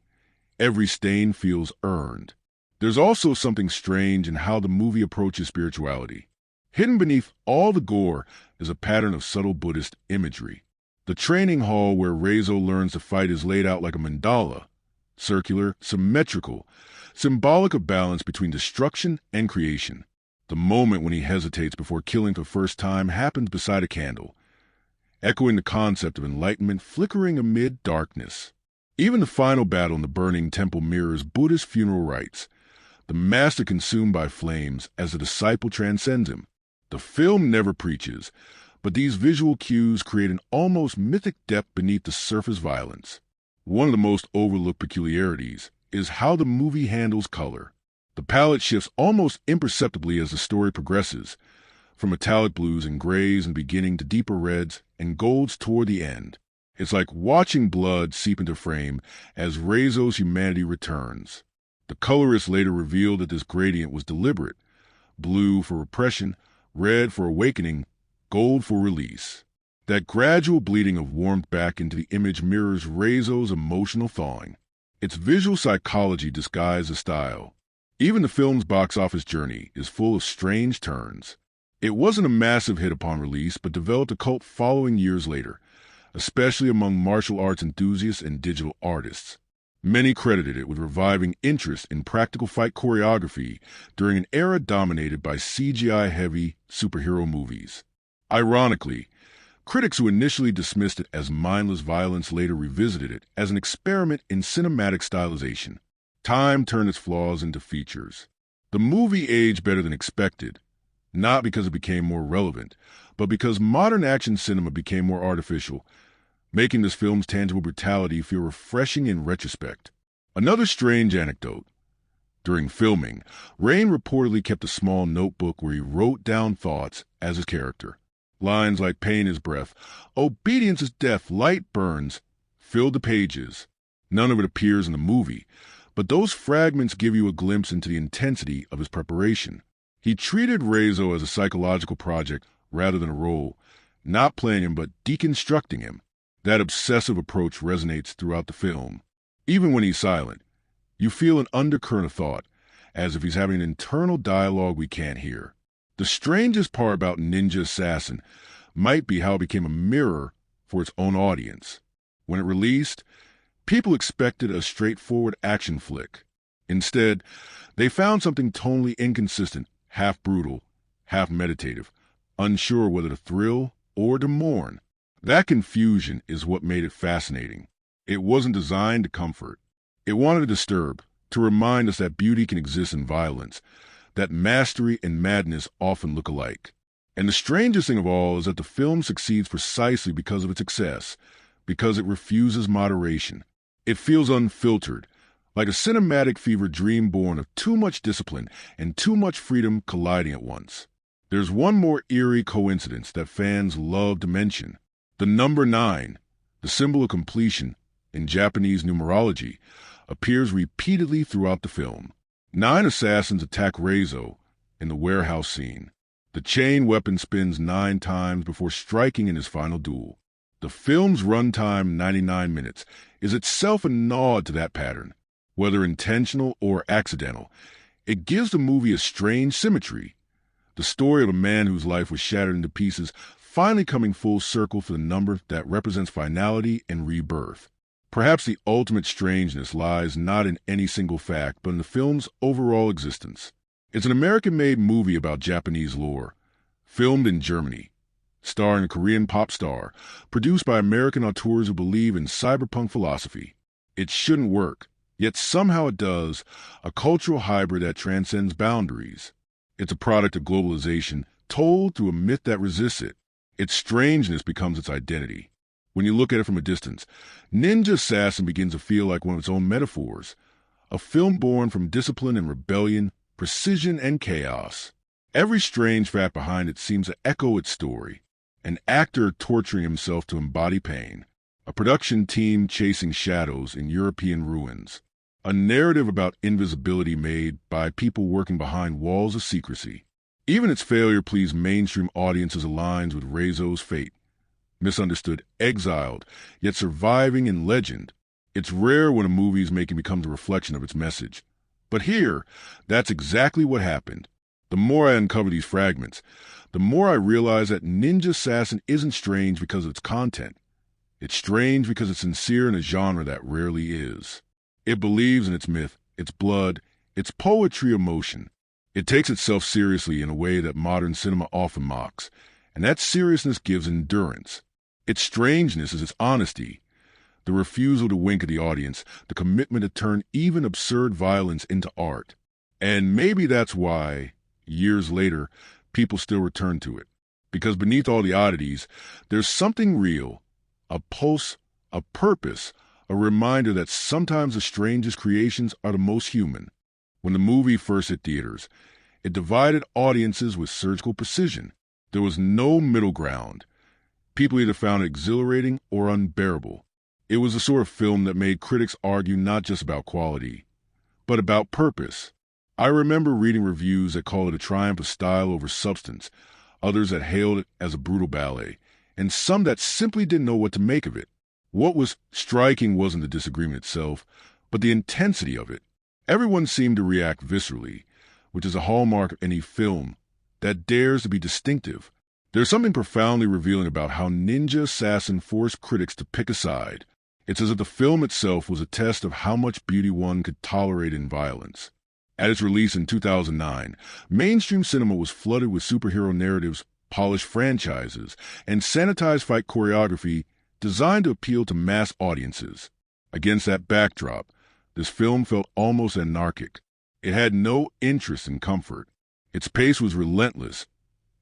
Every stain feels earned. There's also something strange in how the movie approaches spirituality. Hidden beneath all the gore is a pattern of subtle Buddhist imagery. The training hall where Reizo learns to fight is laid out like a mandala. Circular, symmetrical, symbolic of balance between destruction and creation. The moment when he hesitates before killing for the first time happens beside a candle, echoing the concept of enlightenment flickering amid darkness. Even the final battle in the burning temple mirrors Buddhist funeral rites, the master consumed by flames as the disciple transcends him. The film never preaches, but these visual cues create an almost mythic depth beneath the surface violence. One of the most overlooked peculiarities is how the movie handles color. The palette shifts almost imperceptibly as the story progresses, from metallic blues and grays in the beginning to deeper reds and golds toward the end. It's like watching blood seep into frame as Reizo's humanity returns. The colorist later revealed that this gradient was deliberate: blue for repression, red for awakening, gold for release. That gradual bleeding of warmth back into the image mirrors Reizo's emotional thawing. It's visual psychology disguised as style. Even the film's box office journey is full of strange turns. It wasn't a massive hit upon release, but developed a cult following years later, especially among martial arts enthusiasts and digital artists. Many credited it with reviving interest in practical fight choreography during an era dominated by CGI-heavy superhero movies. Ironically, critics who initially dismissed it as mindless violence later revisited it as an experiment in cinematic stylization. Time turned its flaws into features. The movie aged better than expected, not because it became more relevant, but because modern action cinema became more artificial, making this film's tangible brutality feel refreshing in retrospect. Another strange anecdote. During filming, Rain reportedly kept a small notebook where he wrote down thoughts as his character. Lines like pain is breath, obedience is death, light burns, filled the pages. None of it appears in the movie, but those fragments give you a glimpse into the intensity of his preparation. He treated Reizo as a psychological project rather than a role, not playing him but deconstructing him. That obsessive approach resonates throughout the film. Even when he's silent, you feel an undercurrent of thought, as if he's having an internal dialogue we can't hear. The strangest part about Ninja Assassin might be how it became a mirror for its own audience. When it released, people expected a straightforward action flick. Instead, they found something tonally inconsistent, half brutal, half meditative, unsure whether to thrill or to mourn. That confusion is what made it fascinating. It wasn't designed to comfort. It wanted to disturb, to remind us that beauty can exist in violence, that mastery and madness often look alike. And the strangest thing of all is that the film succeeds precisely because of its success, because it refuses moderation. It feels unfiltered, like a cinematic fever dream born of too much discipline and too much freedom colliding at once. There's one more eerie coincidence that fans love to mention. The number 9, the symbol of completion in Japanese numerology, appears repeatedly throughout the film. 9 assassins attack Reizo in the warehouse scene. The chain weapon spins 9 times before striking in his final duel. The film's runtime, 99 minutes, is itself a nod to that pattern. Whether intentional or accidental, it gives the movie a strange symmetry. The story of a man whose life was shattered into pieces finally coming full circle for the number that represents finality and rebirth. Perhaps the ultimate strangeness lies not in any single fact, but in the film's overall existence. It's an American-made movie about Japanese lore, filmed in Germany, starring a Korean pop star, produced by American auteurs who believe in cyberpunk philosophy. It shouldn't work, yet somehow it does, a cultural hybrid that transcends boundaries. It's a product of globalization, told through a myth that resists it. Its strangeness becomes its identity. When you look at it from a distance, Ninja Assassin begins to feel like one of its own metaphors, a film born from discipline and rebellion, precision and chaos. Every strange fact behind it seems to echo its story. An actor torturing himself to embody pain, a production team chasing shadows in European ruins, a narrative about invisibility made by people working behind walls of secrecy. Even its failure pleased mainstream audiences aligns with Reizo's fate. Misunderstood, exiled, yet surviving in legend. It's rare when a movie's making becomes a reflection of its message. But here, that's exactly what happened. The more I uncover these fragments, the more I realize that Ninja Assassin isn't strange because of its content. It's strange because it's sincere in a genre that rarely is. It believes in its myth, its blood, its poetry of motion. It takes itself seriously in a way that modern cinema often mocks, and that seriousness gives endurance. Its strangeness is its honesty, the refusal to wink at the audience, the commitment to turn even absurd violence into art. And maybe that's why, years later, people still return to it. Because beneath all the oddities, there's something real, a pulse, a purpose, a reminder that sometimes the strangest creations are the most human. When the movie first hit theaters, it divided audiences with surgical precision. There was no middle ground. People either found it exhilarating or unbearable. It was the sort of film that made critics argue not just about quality, but about purpose. I remember reading reviews that called it a triumph of style over substance, others that hailed it as a brutal ballet, and some that simply didn't know what to make of it. What was striking wasn't the disagreement itself, but the intensity of it. Everyone seemed to react viscerally, which is a hallmark of any film that dares to be distinctive. There's something profoundly revealing about how Ninja Assassin forced critics to pick a side. It's as if the film itself was a test of how much beauty one could tolerate in violence. At its release in 2009, mainstream cinema was flooded with superhero narratives, polished franchises, and sanitized fight choreography designed to appeal to mass audiences. Against that backdrop, this film felt almost anarchic. It had no interest in comfort. Its pace was relentless,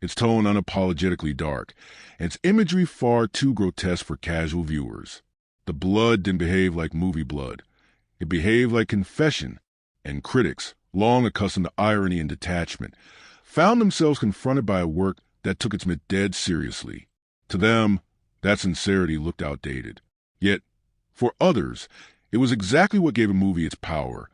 its tone unapologetically dark, and its imagery far too grotesque for casual viewers. The blood didn't behave like movie blood. It behaved like confession, and critics, long accustomed to irony and detachment, found themselves confronted by a work that took its myth dead seriously. To them, that sincerity looked outdated. Yet, for others, it was exactly what gave a movie its power,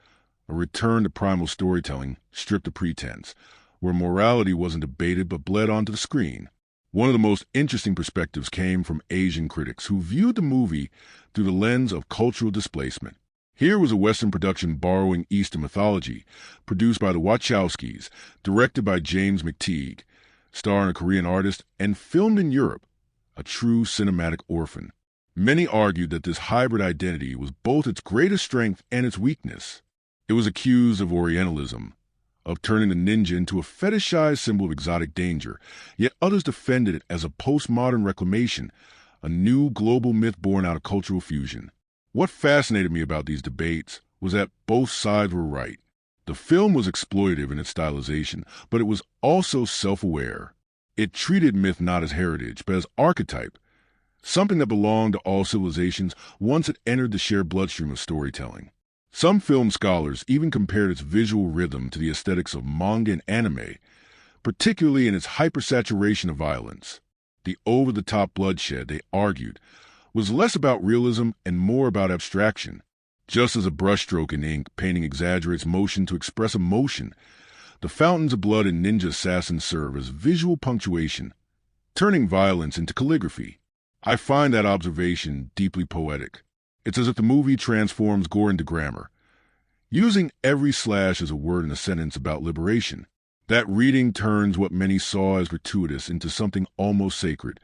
a return to primal storytelling stripped of pretense, where morality wasn't debated but bled onto the screen. One of the most interesting perspectives came from Asian critics who viewed the movie through the lens of cultural displacement. Here was a Western production borrowing Eastern mythology, produced by the Wachowskis, directed by James McTeigue, starring a Korean artist, and filmed in Europe, a true cinematic orphan. Many argued that this hybrid identity was both its greatest strength and its weakness. It was accused of Orientalism, of turning the ninja into a fetishized symbol of exotic danger, yet others defended it as a postmodern reclamation, a new global myth born out of cultural fusion. What fascinated me about these debates was that both sides were right. The film was exploitative in its stylization, but it was also self-aware. It treated myth not as heritage, but as archetype, something that belonged to all civilizations once it entered the shared bloodstream of storytelling. Some film scholars even compared its visual rhythm to the aesthetics of manga and anime, particularly in its hypersaturation of violence. The over-the-top bloodshed, they argued, was less about realism and more about abstraction. Just as a brushstroke in ink painting exaggerates motion to express emotion, the fountains of blood in Ninja Assassin serve as visual punctuation, turning violence into calligraphy. I find that observation deeply poetic. It's as if the movie transforms gore into grammar, using every slash as a word in a sentence about liberation. That reading turns what many saw as gratuitous into something almost sacred,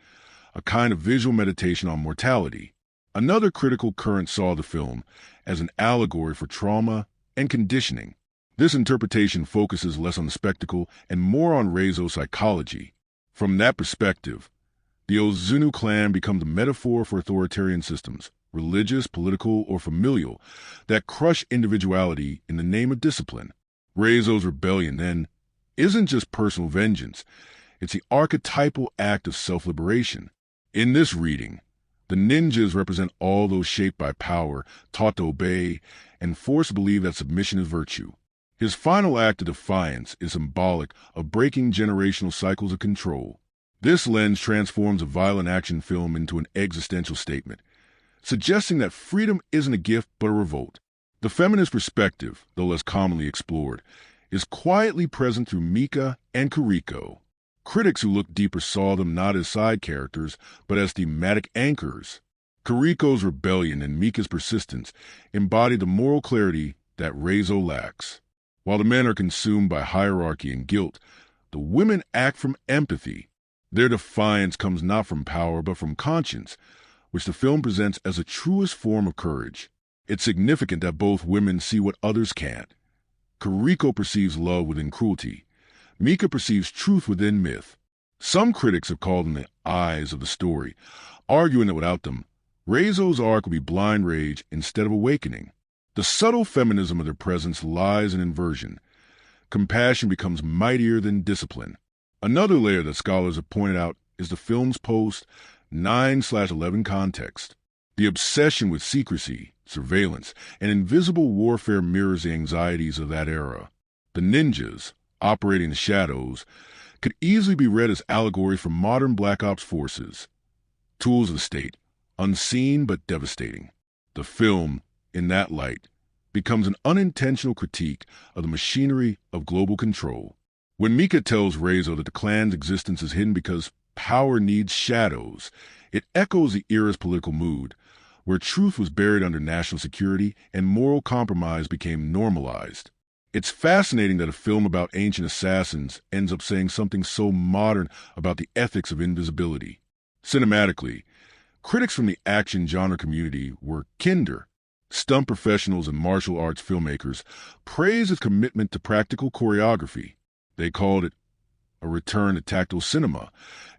a kind of visual meditation on mortality. Another critical current saw the film as an allegory for trauma and conditioning. This interpretation focuses less on the spectacle and more on Reizo's psychology. From that perspective, the Ozunu clan becomes a metaphor for authoritarian systems, religious, political, or familial, that crush individuality in the name of discipline. Reizo's rebellion, then, isn't just personal vengeance. It's the archetypal act of self-liberation. In this reading, the ninjas represent all those shaped by power, taught to obey, and forced to believe that submission is virtue. His final act of defiance is symbolic of breaking generational cycles of control. This lens transforms a violent action film into an existential statement, suggesting that freedom isn't a gift but a revolt. The feminist perspective, though less commonly explored, is quietly present through Mika and Kuriko. Critics who looked deeper saw them not as side characters, but as thematic anchors. Kuriko's rebellion and Mika's persistence embody the moral clarity that Reizo lacks. While the men are consumed by hierarchy and guilt, the women act from empathy. Their defiance comes not from power but from conscience, which the film presents as the truest form of courage. It's significant that both women see what others can't. Kuriko perceives love within cruelty. Mika perceives truth within myth. Some critics have called them the eyes of the story, arguing that without them, Reizo's arc would be blind rage instead of awakening. The subtle feminism of their presence lies in inversion. Compassion becomes mightier than discipline. Another layer that scholars have pointed out is the film's post-9/11 context. The obsession with secrecy, surveillance, and invisible warfare mirrors the anxieties of that era. The ninjas, operating in the shadows, could easily be read as allegories for modern Black Ops forces. Tools of the state, unseen but devastating. The film, in that light, becomes an unintentional critique of the machinery of global control. When Mika tells Reizo that the clan's existence is hidden because power needs shadows, it echoes the era's political mood, where truth was buried under national security and moral compromise became normalized. It's fascinating that a film about ancient assassins ends up saying something so modern about the ethics of invisibility. Cinematically, critics from the action genre community were kinder. Stunt professionals and martial arts filmmakers praised its commitment to practical choreography. They called it a return to tactile cinema,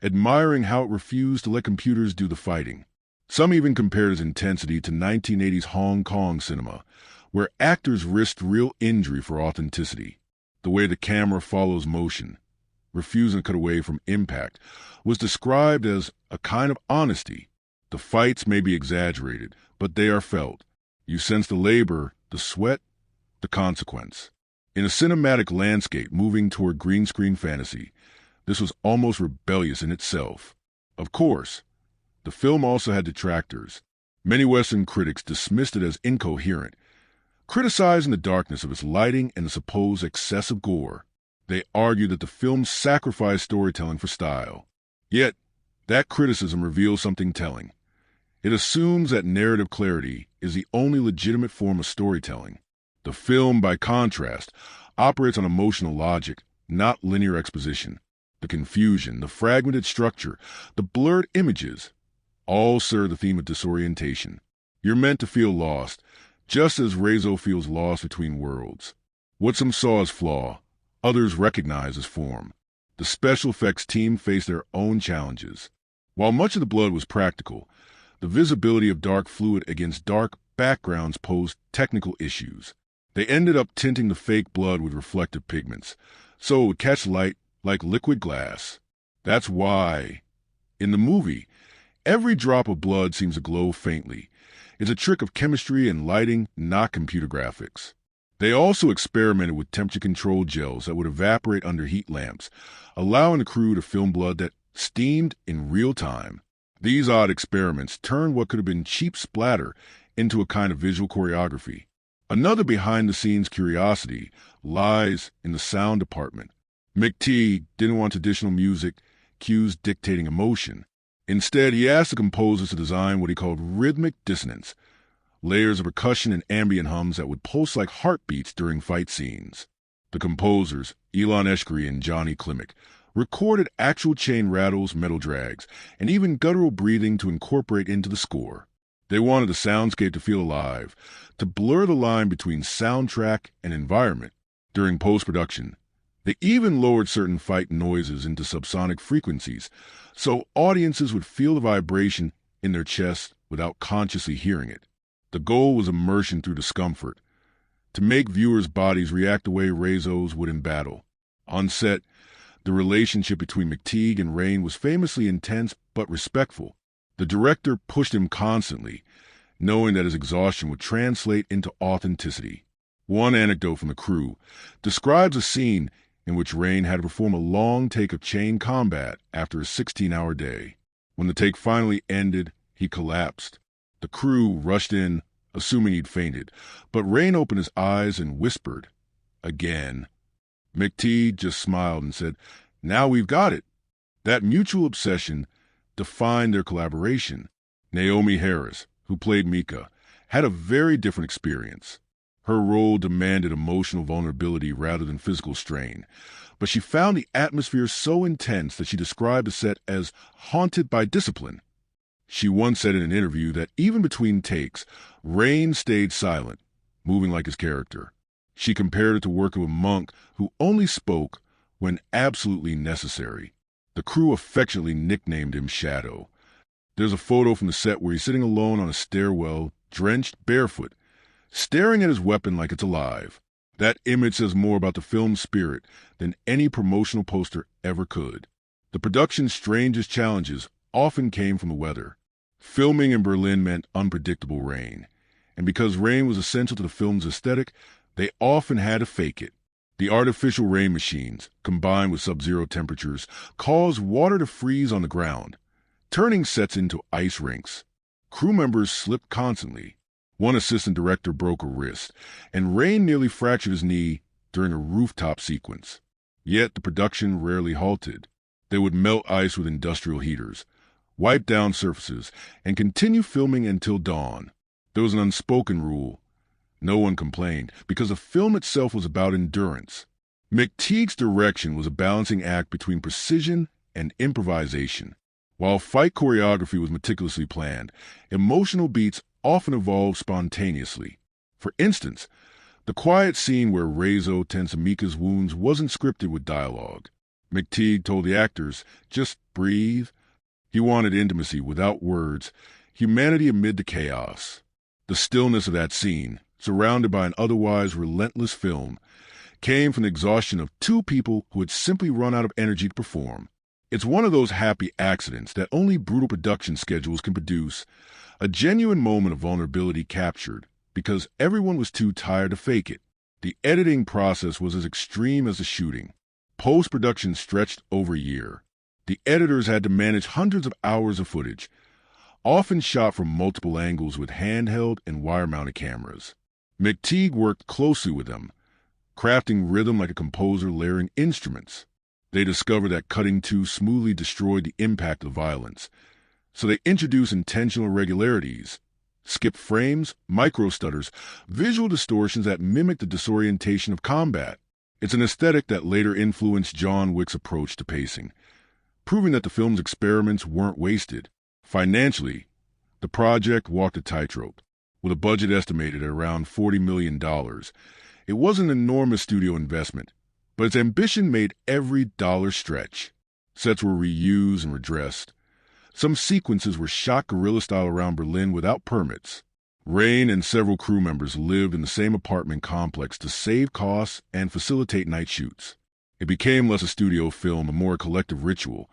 admiring how it refused to let computers do the fighting. Some even compared its intensity to 1980s Hong Kong cinema, where actors risked real injury for authenticity. The way the camera follows motion, refusing to cut away from impact, was described as a kind of honesty. The fights may be exaggerated, but they are felt. You sense the labor, the sweat, the consequence. In a cinematic landscape moving toward green screen fantasy, this was almost rebellious in itself. Of course, the film also had detractors. Many Western critics dismissed it as incoherent, criticizing the darkness of its lighting and the supposed excessive gore. They argued that the film sacrificed storytelling for style. Yet, that criticism reveals something telling. It assumes that narrative clarity is the only legitimate form of storytelling. The film, by contrast, operates on emotional logic, not linear exposition. The confusion, the fragmented structure, the blurred images, all serve the theme of disorientation. You're meant to feel lost, just as Reizo feels lost between worlds. What some saw as flaw, others recognize as form. The special effects team faced their own challenges. While much of the blood was practical, the visibility of dark fluid against dark backgrounds posed technical issues. They ended up tinting the fake blood with reflective pigments, so it would catch light like liquid glass. That's why, in the movie, every drop of blood seems to glow faintly. It's a trick of chemistry and lighting, not computer graphics. They also experimented with temperature-controlled gels that would evaporate under heat lamps, allowing the crew to film blood that steamed in real time. These odd experiments turned what could have been cheap splatter into a kind of visual choreography. Another behind-the-scenes curiosity lies in the sound department. McTeigue didn't want traditional music cues dictating emotion. Instead, he asked the composers to design what he called rhythmic dissonance, layers of percussion and ambient hums that would pulse like heartbeats during fight scenes. The composers, Ilan Eshkeri and Johnny Klimek, recorded actual chain rattles, metal drags, and even guttural breathing to incorporate into the score. They wanted the soundscape to feel alive, to blur the line between soundtrack and environment. During post-production, they even lowered certain fight noises into subsonic frequencies, so audiences would feel the vibration in their chests without consciously hearing it. The goal was immersion through discomfort, to make viewers' bodies react the way Rezo's would in battle. On set, the relationship between McTeigue and Rain was famously intense but respectful. The director pushed him constantly, knowing that his exhaustion would translate into authenticity. One anecdote from the crew describes a scene in which Rain had to perform a long take of chain combat after a 16-hour day. When the take finally ended, he collapsed. The crew rushed in, assuming he'd fainted, but Rain opened his eyes and whispered, "Again." McTeigue just smiled and said, "Now we've got it." That mutual obsession defined their collaboration. Naomie Harris, who played Mika, had a very different experience. Her role demanded emotional vulnerability rather than physical strain, but she found the atmosphere so intense that she described the set as haunted by discipline. She once said in an interview that even between takes, Rain stayed silent, moving like his character. She compared it to working with Monk, who only spoke when absolutely necessary. The crew affectionately nicknamed him Shadow. There's a photo from the set where he's sitting alone on a stairwell, drenched, barefoot, staring at his weapon like it's alive. That image says more about the film's spirit than any promotional poster ever could. The production's strangest challenges often came from the weather. Filming in Berlin meant unpredictable rain, and because rain was essential to the film's aesthetic, they often had to fake it. The artificial rain machines, combined with sub-zero temperatures, caused water to freeze on the ground, turning sets into ice rinks. Crew members slipped constantly. One assistant director broke a wrist, and Rain nearly fractured his knee during a rooftop sequence. Yet the production rarely halted. They would melt ice with industrial heaters, wipe down surfaces, and continue filming until dawn. There was an unspoken rule. No one complained, because the film itself was about endurance. McTeigue's direction was a balancing act between precision and improvisation. While fight choreography was meticulously planned, emotional beats often evolved spontaneously. For instance, the quiet scene where Rezo tends to Mika's wounds wasn't scripted with dialogue. McTeigue told the actors, "Just breathe." He wanted intimacy without words, humanity amid the chaos. The stillness of that scene, surrounded by an otherwise relentless film, came from the exhaustion of two people who had simply run out of energy to perform. It's one of those happy accidents that only brutal production schedules can produce, a genuine moment of vulnerability captured because everyone was too tired to fake it. The editing process was as extreme as the shooting. Post-production stretched over a year. The editors had to manage hundreds of hours of footage, often shot from multiple angles with handheld and wire-mounted cameras. McTeigue worked closely with them, crafting rhythm like a composer layering instruments. They discovered that cutting too smoothly destroyed the impact of violence, so they introduced intentional irregularities, skipped frames, micro-stutters, visual distortions that mimicked the disorientation of combat. It's an aesthetic that later influenced John Wick's approach to pacing, proving that the film's experiments weren't wasted. Financially, the project walked a tightrope. With a budget estimated at around $40 million, it wasn't an enormous studio investment, but its ambition made every dollar stretch. Sets were reused and redressed. Some sequences were shot guerrilla-style around Berlin without permits. Rain and several crew members lived in the same apartment complex to save costs and facilitate night shoots. It became less a studio film and more a collective ritual,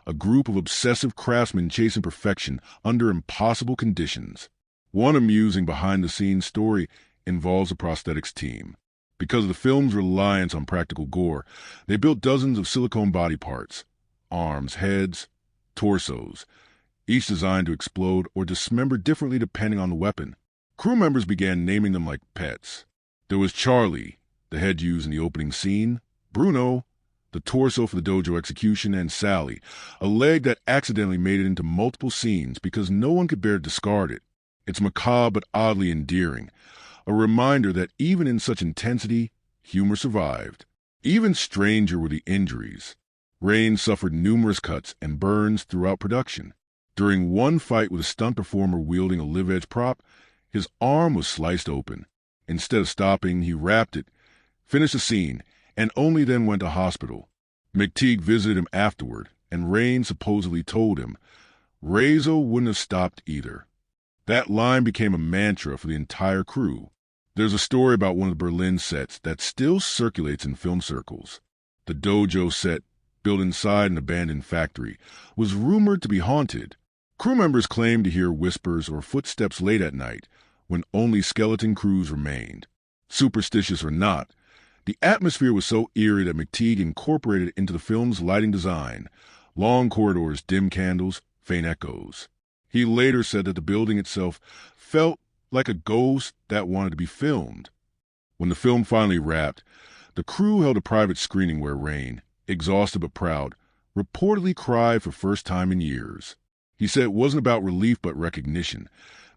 a group of obsessive craftsmen chasing perfection under impossible conditions. One amusing behind-the-scenes story involves the prosthetics team. Because of the film's reliance on practical gore, they built dozens of silicone body parts, arms, heads, torsos, each designed to explode or dismember differently depending on the weapon. Crew members began naming them like pets. There was Charlie, the head used in the opening scene, Bruno, the torso for the dojo execution, and Sally, a leg that accidentally made it into multiple scenes because no one could bear to discard it. It's macabre but oddly endearing, a reminder that even in such intensity, humor survived. Even stranger were the injuries. Rain suffered numerous cuts and burns throughout production. During one fight with a stunt performer wielding a live-edge prop, his arm was sliced open. Instead of stopping, he wrapped it, finished the scene, and only then went to hospital. McTeigue visited him afterward, and Rain supposedly told him, Rezo wouldn't have stopped either. That line became a mantra for the entire crew. There's a story about one of the Berlin sets that still circulates in film circles. The dojo set, built inside an abandoned factory, was rumored to be haunted. Crew members claimed to hear whispers or footsteps late at night when only skeleton crews remained. Superstitious or not, the atmosphere was so eerie that McTeigue incorporated it into the film's lighting design. Long corridors, dim candles, faint echoes. He later said that the building itself felt like a ghost that wanted to be filmed. When the film finally wrapped, the crew held a private screening where Rain, exhausted but proud, reportedly cried for first time in years. He said it wasn't about relief but recognition,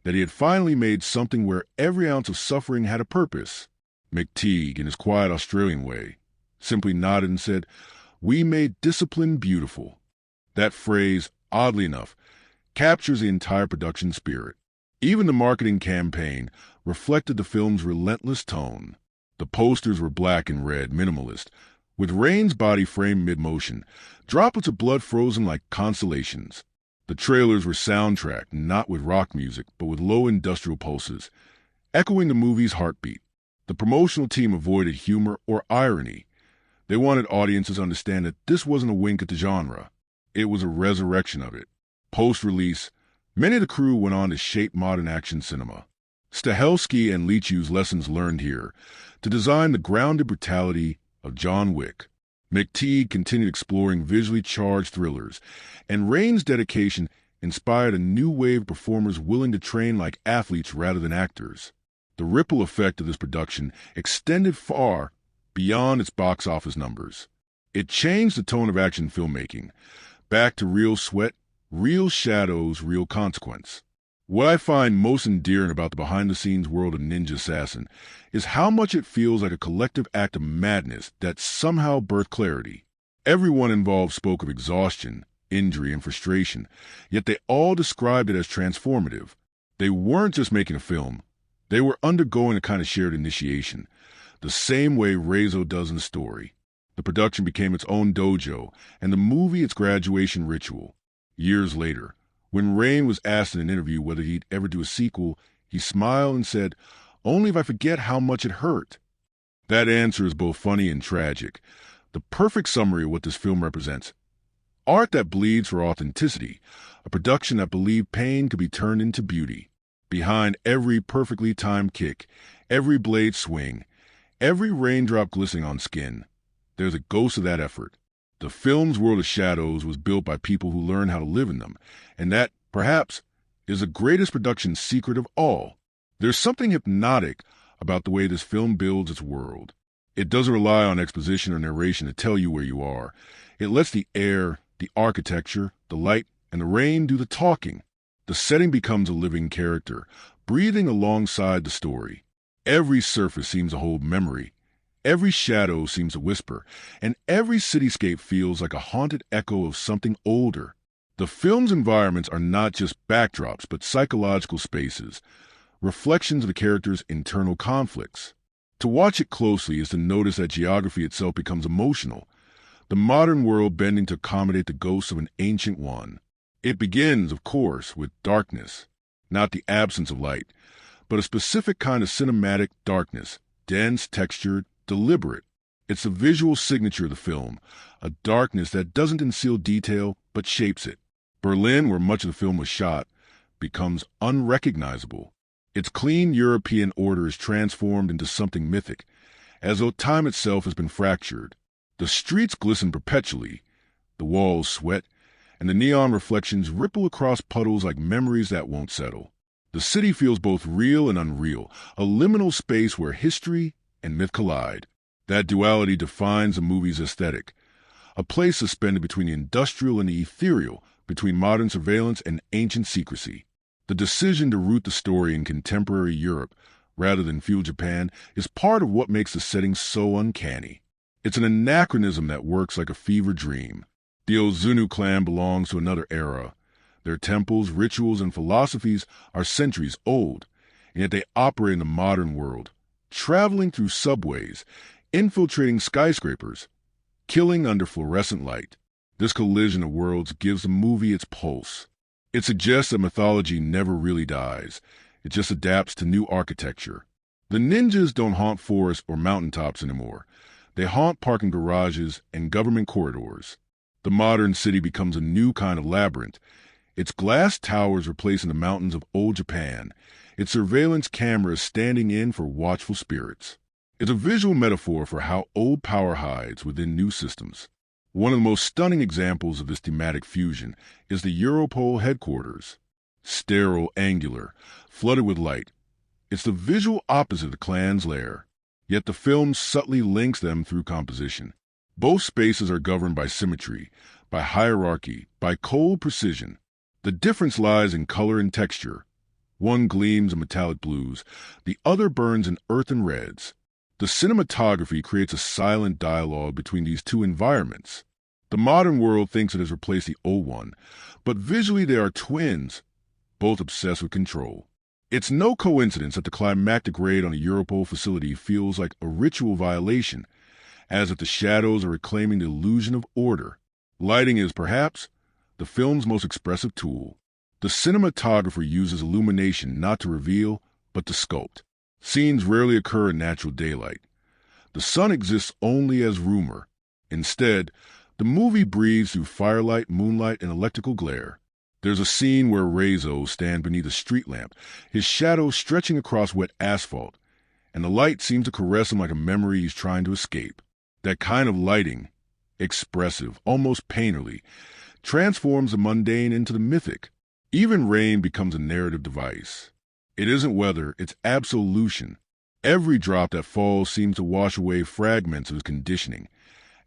that he had finally made something where every ounce of suffering had a purpose. McTeigue, in his quiet Australian way, simply nodded and said, "We made discipline beautiful." That phrase, oddly enough, captures the entire production spirit. Even the marketing campaign reflected the film's relentless tone. The posters were black and red, minimalist, with Rain's body framed mid-motion, droplets of blood frozen like constellations. The trailers were soundtracked, not with rock music, but with low industrial pulses, echoing the movie's heartbeat. The promotional team avoided humor or irony. They wanted audiences to understand that this wasn't a wink at the genre. It was a resurrection of it. Post-release, many of the crew went on to shape modern action cinema. Stahelski and Leach used lessons learned here to design the grounded brutality of John Wick. McTeigue continued exploring visually charged thrillers, and Rain's dedication inspired a new wave of performers willing to train like athletes rather than actors. The ripple effect of this production extended far beyond its box office numbers. It changed the tone of action filmmaking, back to real sweat, real shadows, real consequence. What I find most endearing about the behind-the-scenes world of Ninja Assassin is how much it feels like a collective act of madness that somehow birthed clarity. Everyone involved spoke of exhaustion, injury, and frustration, yet they all described it as transformative. They weren't just making a film. They were undergoing a kind of shared initiation, the same way Rezo does in the story. The production became its own dojo, and the movie its graduation ritual. Years later, when Rain was asked in an interview whether he'd ever do a sequel, he smiled and said, "Only if I forget how much it hurt." That answer is both funny and tragic, the perfect summary of what this film represents. Art that bleeds for authenticity, a production that believed pain could be turned into beauty. Behind every perfectly timed kick, every blade swing, every raindrop glistening on skin, there's a ghost of that effort. The film's world of shadows was built by people who learned how to live in them, and that, perhaps, is the greatest production secret of all. There's something hypnotic about the way this film builds its world. It doesn't rely on exposition or narration to tell you where you are. It lets the air, the architecture, the light, and the rain do the talking. The setting becomes a living character, breathing alongside the story. Every surface seems to hold memory. Every shadow seems to whisper, and every cityscape feels like a haunted echo of something older. The film's environments are not just backdrops, but psychological spaces, reflections of the characters' internal conflicts. To watch it closely is to notice that geography itself becomes emotional, the modern world bending to accommodate the ghosts of an ancient one. It begins, of course, with darkness, not the absence of light, but a specific kind of cinematic darkness, dense, textured, deliberate. It's the visual signature of the film, a darkness that doesn't conceal detail but shapes it. Berlin, where much of the film was shot, becomes unrecognizable. Its clean European order is transformed into something mythic, as though time itself has been fractured. The streets glisten perpetually, the walls sweat, and the neon reflections ripple across puddles like memories that won't settle. The city feels both real and unreal, a liminal space where history and myth collide. That duality defines the movie's aesthetic, a place suspended between the industrial and the ethereal, between modern surveillance and ancient secrecy. The decision to root the story in contemporary Europe, rather than feudal Japan, is part of what makes the setting so uncanny. It's an anachronism that works like a fever dream. The Ozunu clan belongs to another era. Their temples, rituals, and philosophies are centuries old, and yet they operate in the modern world, traveling through subways, infiltrating skyscrapers, killing under fluorescent light. This collision of worlds gives the movie its pulse. It suggests that mythology never really dies. It just adapts to new architecture. The ninjas don't haunt forests or mountaintops anymore. They haunt parking garages and government corridors. The modern city becomes a new kind of labyrinth. Its glass towers replacing the mountains of old Japan. Its surveillance cameras standing in for watchful spirits. It's a visual metaphor for how old power hides within new systems. One of the most stunning examples of this thematic fusion is the Europol headquarters. Sterile, angular, flooded with light. It's the visual opposite of the clan's lair, yet the film subtly links them through composition. Both spaces are governed by symmetry, by hierarchy, by cold precision. The difference lies in color and texture. One gleams in metallic blues, the other burns in earthen reds. The cinematography creates a silent dialogue between these two environments. The modern world thinks it has replaced the old one, but visually they are twins, both obsessed with control. It's no coincidence that the climactic raid on the Europol facility feels like a ritual violation, as if the shadows are reclaiming the illusion of order. Lighting is, perhaps, the film's most expressive tool. The cinematographer uses illumination not to reveal, but to sculpt. Scenes rarely occur in natural daylight. The sun exists only as rumor. Instead, the movie breathes through firelight, moonlight, and electrical glare. There's a scene where Reizo stands beneath a street lamp, his shadow stretching across wet asphalt, and the light seems to caress him like a memory he's trying to escape. That kind of lighting, expressive, almost painterly, transforms the mundane into the mythic. Even rain becomes a narrative device. It isn't weather, it's absolution. Every drop that falls seems to wash away fragments of his conditioning,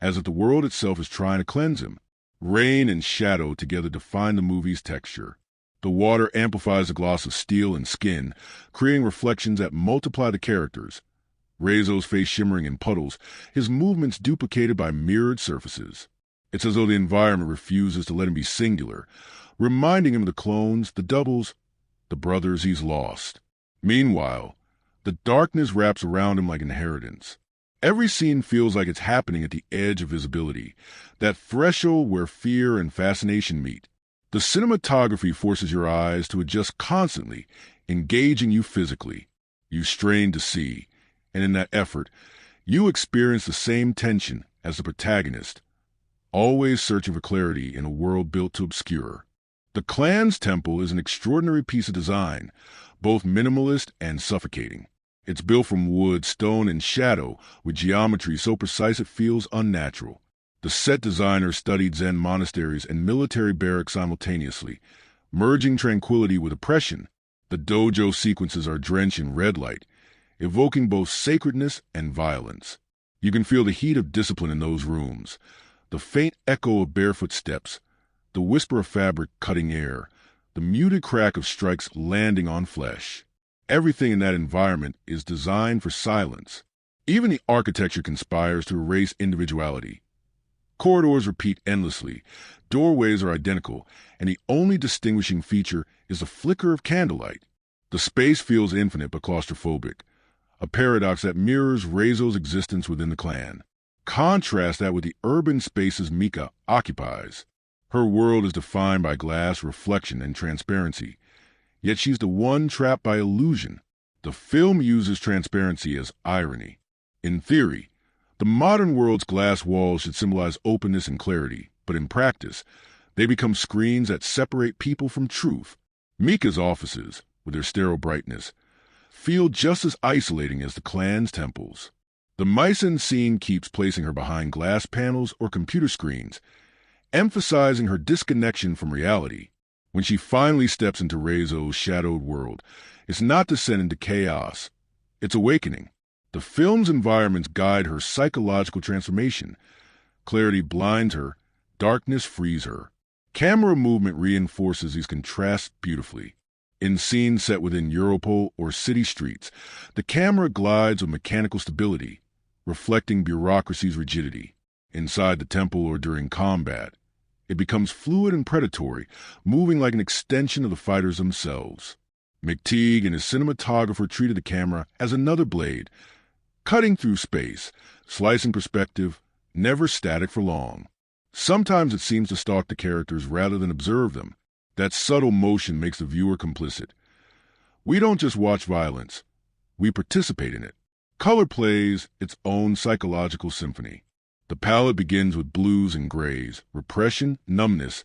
as if the world itself is trying to cleanse him. Rain and shadow together define the movie's texture. The water amplifies the gloss of steel and skin, creating reflections that multiply the characters. Reizo's face shimmering in puddles, his movements duplicated by mirrored surfaces. It's as though the environment refuses to let him be singular, reminding him of the clones, the doubles, the brothers he's lost. Meanwhile, the darkness wraps around him like inheritance. Every scene feels like it's happening at the edge of visibility, that threshold where fear and fascination meet. The cinematography forces your eyes to adjust constantly, engaging you physically. You strain to see, and in that effort, you experience the same tension as the protagonist, always searching for clarity in a world built to obscure. The clan's temple is an extraordinary piece of design, both minimalist and suffocating. It's built from wood, stone, and shadow, with geometry so precise it feels unnatural. The set designer studied Zen monasteries and military barracks simultaneously, merging tranquility with oppression. The dojo sequences are drenched in red light, evoking both sacredness and violence. You can feel the heat of discipline in those rooms, the faint echo of barefoot steps, the whisper of fabric cutting air, the muted crack of strikes landing on flesh. Everything in that environment is designed for silence. Even the architecture conspires to erase individuality. Corridors repeat endlessly, doorways are identical, and the only distinguishing feature is the flicker of candlelight. The space feels infinite but claustrophobic, a paradox that mirrors Reizo's existence within the clan. Contrast that with the urban spaces Mika occupies. Her world is defined by glass, reflection, and transparency, yet she's the one trapped by illusion. The film uses transparency as irony. In theory, the modern world's glass walls should symbolize openness and clarity, but in practice, they become screens that separate people from truth. Mika's offices, with their sterile brightness, feel just as isolating as the clan's temples. The mise-en scene keeps placing her behind glass panels or computer screens, emphasizing her disconnection from reality. When she finally steps into Reizo's shadowed world, it's not descent into chaos, it's awakening. The film's environments guide her psychological transformation. Clarity blinds her, darkness frees her. Camera movement reinforces these contrasts beautifully. In scenes set within Europol or city streets, the camera glides with mechanical stability, reflecting bureaucracy's rigidity. Inside the temple or during combat, it becomes fluid and predatory, moving like an extension of the fighters themselves. McTeigue and his cinematographer treated the camera as another blade, cutting through space, slicing perspective, never static for long. Sometimes it seems to stalk the characters rather than observe them. That subtle motion makes the viewer complicit. We don't just watch violence, we participate in it. Color plays its own psychological symphony. The palette begins with blues and grays, repression, numbness,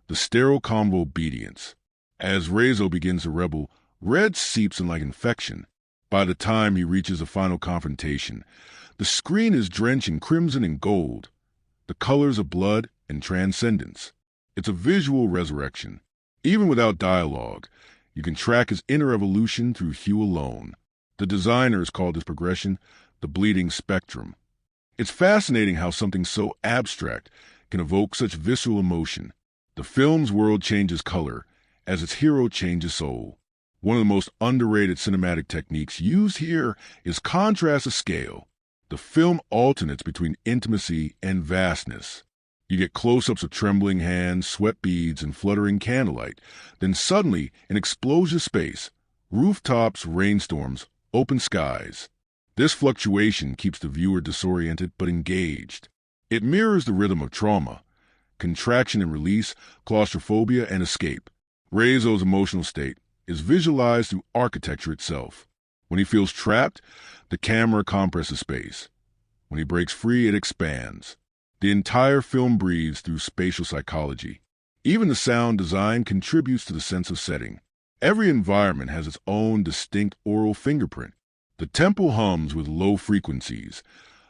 the sterile calm of obedience. As Reizo begins to rebel, red seeps in like infection. By the time he reaches the final confrontation, the screen is drenched in crimson and gold, the colors of blood and transcendence. It's a visual resurrection. Even without dialogue, you can track his inner evolution through hue alone. The designers called this progression the bleeding spectrum. It's fascinating how something so abstract can evoke such visceral emotion. The film's world changes color as its hero changes soul. One of the most underrated cinematic techniques used here is contrast of scale. The film alternates between intimacy and vastness. You get close-ups of trembling hands, sweat beads, and fluttering candlelight. Then suddenly, an explosion of space, rooftops, rainstorms, open skies. This fluctuation keeps the viewer disoriented but engaged. It mirrors the rhythm of trauma, contraction and release, claustrophobia and escape. Reizo's emotional state is visualized through architecture itself. When he feels trapped, the camera compresses space. When he breaks free, it expands. The entire film breathes through spatial psychology. Even the sound design contributes to the sense of setting. Every environment has its own distinct aural fingerprint. The temple hums with low frequencies,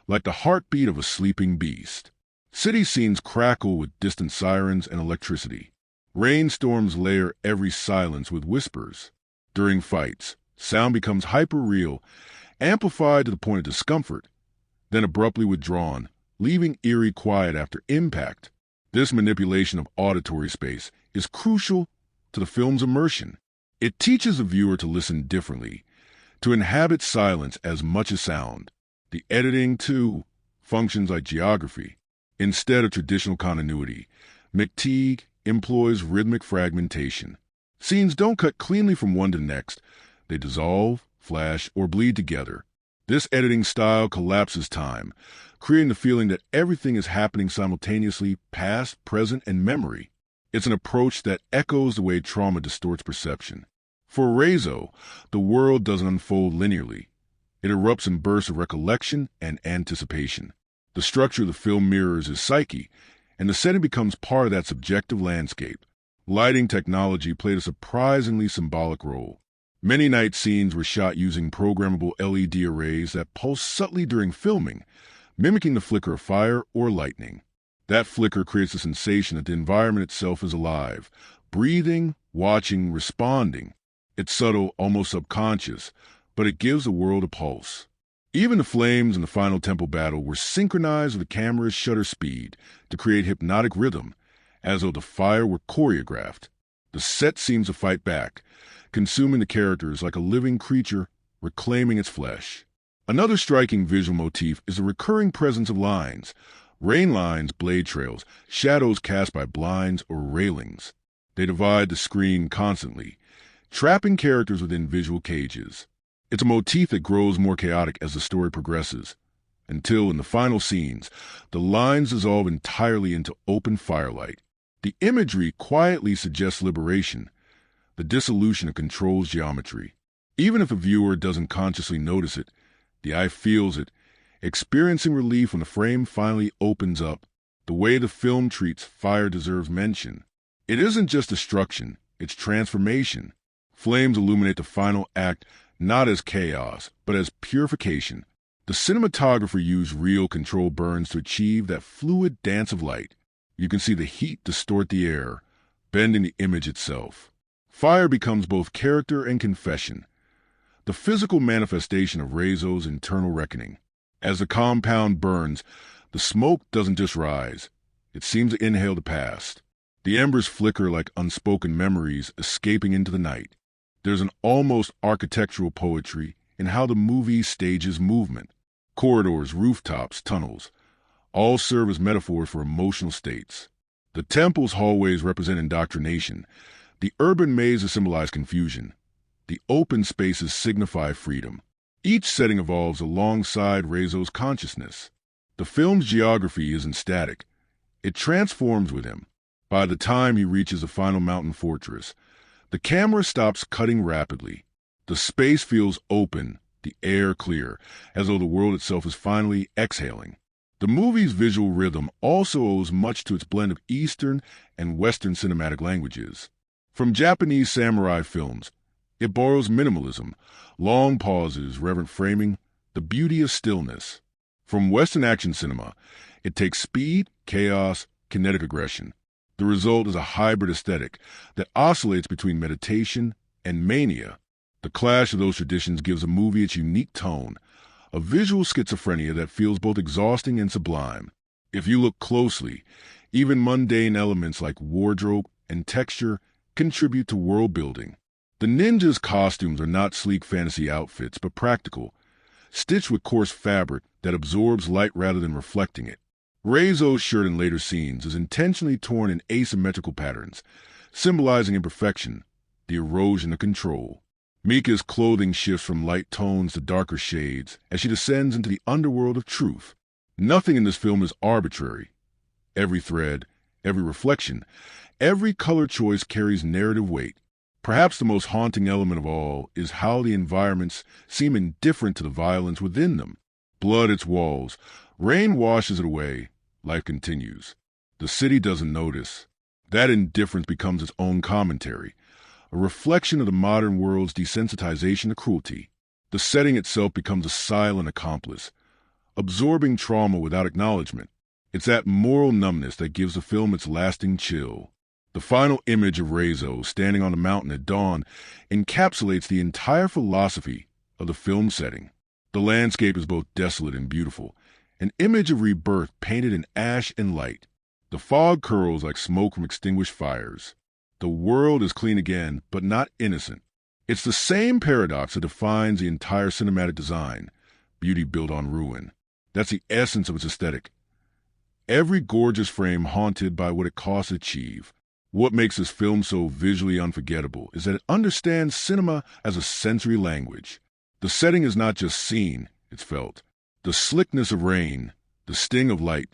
like the heartbeat of a sleeping beast. City scenes crackle with distant sirens and electricity. Rainstorms layer every silence with whispers. During fights, sound becomes hyper-real, amplified to the point of discomfort, then abruptly withdrawn, leaving eerie quiet after impact. This manipulation of auditory space is crucial to the film's immersion. It teaches the viewer to listen differently, to inhabit silence as much as sound. The editing, too, functions like geography. Instead of traditional continuity, McTeigue employs rhythmic fragmentation. Scenes don't cut cleanly from one to the next. They dissolve, flash, or bleed together. This editing style collapses time, creating the feeling that everything is happening simultaneously, past, present, and memory. It's an approach that echoes the way trauma distorts perception. For Reizo, the world doesn't unfold linearly. It erupts in bursts of recollection and anticipation. The structure of the film mirrors his psyche, and the setting becomes part of that subjective landscape. Lighting technology played a surprisingly symbolic role. Many night scenes were shot using programmable LED arrays that pulse subtly during filming, mimicking the flicker of fire or lightning. That flicker creates a sensation that the environment itself is alive, breathing, watching, responding. It's subtle, almost subconscious, but it gives the world a pulse. Even the flames in the final temple battle were synchronized with the camera's shutter speed to create hypnotic rhythm, as though the fire were choreographed. The set seems to fight back, consuming the characters like a living creature reclaiming its flesh. Another striking visual motif is the recurring presence of lines, rain lines, blade trails, shadows cast by blinds or railings. They divide the screen constantly, trapping characters within visual cages. It's a motif that grows more chaotic as the story progresses, until in the final scenes, the lines dissolve entirely into open firelight. The imagery quietly suggests liberation, the dissolution of control's geometry. Even if the viewer doesn't consciously notice it, the eye feels it, experiencing relief when the frame finally opens up. The way the film treats fire deserves mention. It isn't just destruction, it's transformation. Flames illuminate the final act not as chaos, but as purification. The The cinematographer used real controlled burns to achieve that fluid dance of light. You can see the heat distort the air, bending the image itself. Fire becomes both character and confession, the physical manifestation of Reizo's internal reckoning. As the compound burns, the smoke doesn't just rise. It seems to inhale the past. The embers flicker like unspoken memories escaping into the night. There's an almost architectural poetry in how the movie stages movement. Corridors, rooftops, tunnels, all serve as metaphors for emotional states. The temple's hallways represent indoctrination. The urban mazes symbolize confusion. The open spaces signify freedom. Each setting evolves alongside Reizo's consciousness. The film's geography isn't static. It transforms with him. By the time he reaches the final mountain fortress, the camera stops cutting rapidly. The space feels open, the air clear, as though the world itself is finally exhaling. The movie's visual rhythm also owes much to its blend of Eastern and Western cinematic languages. From Japanese samurai films, it borrows minimalism, long pauses, reverent framing, the beauty of stillness. From Western action cinema, it takes speed, chaos, kinetic aggression. The result is a hybrid aesthetic that oscillates between meditation and mania. The clash of those traditions gives a movie its unique tone, a visual schizophrenia that feels both exhausting and sublime. If you look closely, even mundane elements like wardrobe and texture contribute to world building. The ninjas' costumes are not sleek fantasy outfits, but practical, stitched with coarse fabric that absorbs light rather than reflecting it. Reizo's shirt in later scenes is intentionally torn in asymmetrical patterns, symbolizing imperfection, the erosion of control. Mika's clothing shifts from light tones to darker shades as she descends into the underworld of truth. Nothing in this film is arbitrary. Every thread, every reflection, every color choice carries narrative weight. Perhaps the most haunting element of all is how the environments seem indifferent to the violence within them. Blood its walls. Rain washes it away. Life continues. The city doesn't notice. That indifference becomes its own commentary, a reflection of the modern world's desensitization to cruelty. The setting itself becomes a silent accomplice, absorbing trauma without acknowledgement. It's that moral numbness that gives the film its lasting chill. The final image of Reizo standing on the mountain at dawn encapsulates the entire philosophy of the film setting. The landscape is both desolate and beautiful, an image of rebirth painted in ash and light. The fog curls like smoke from extinguished fires. The world is clean again, but not innocent. It's the same paradox that defines the entire cinematic design, beauty built on ruin. That's the essence of its aesthetic. Every gorgeous frame haunted by what it costs to achieve. What makes this film so visually unforgettable is that it understands cinema as a sensory language. The setting is not just seen, it's felt. The slickness of rain, the sting of light,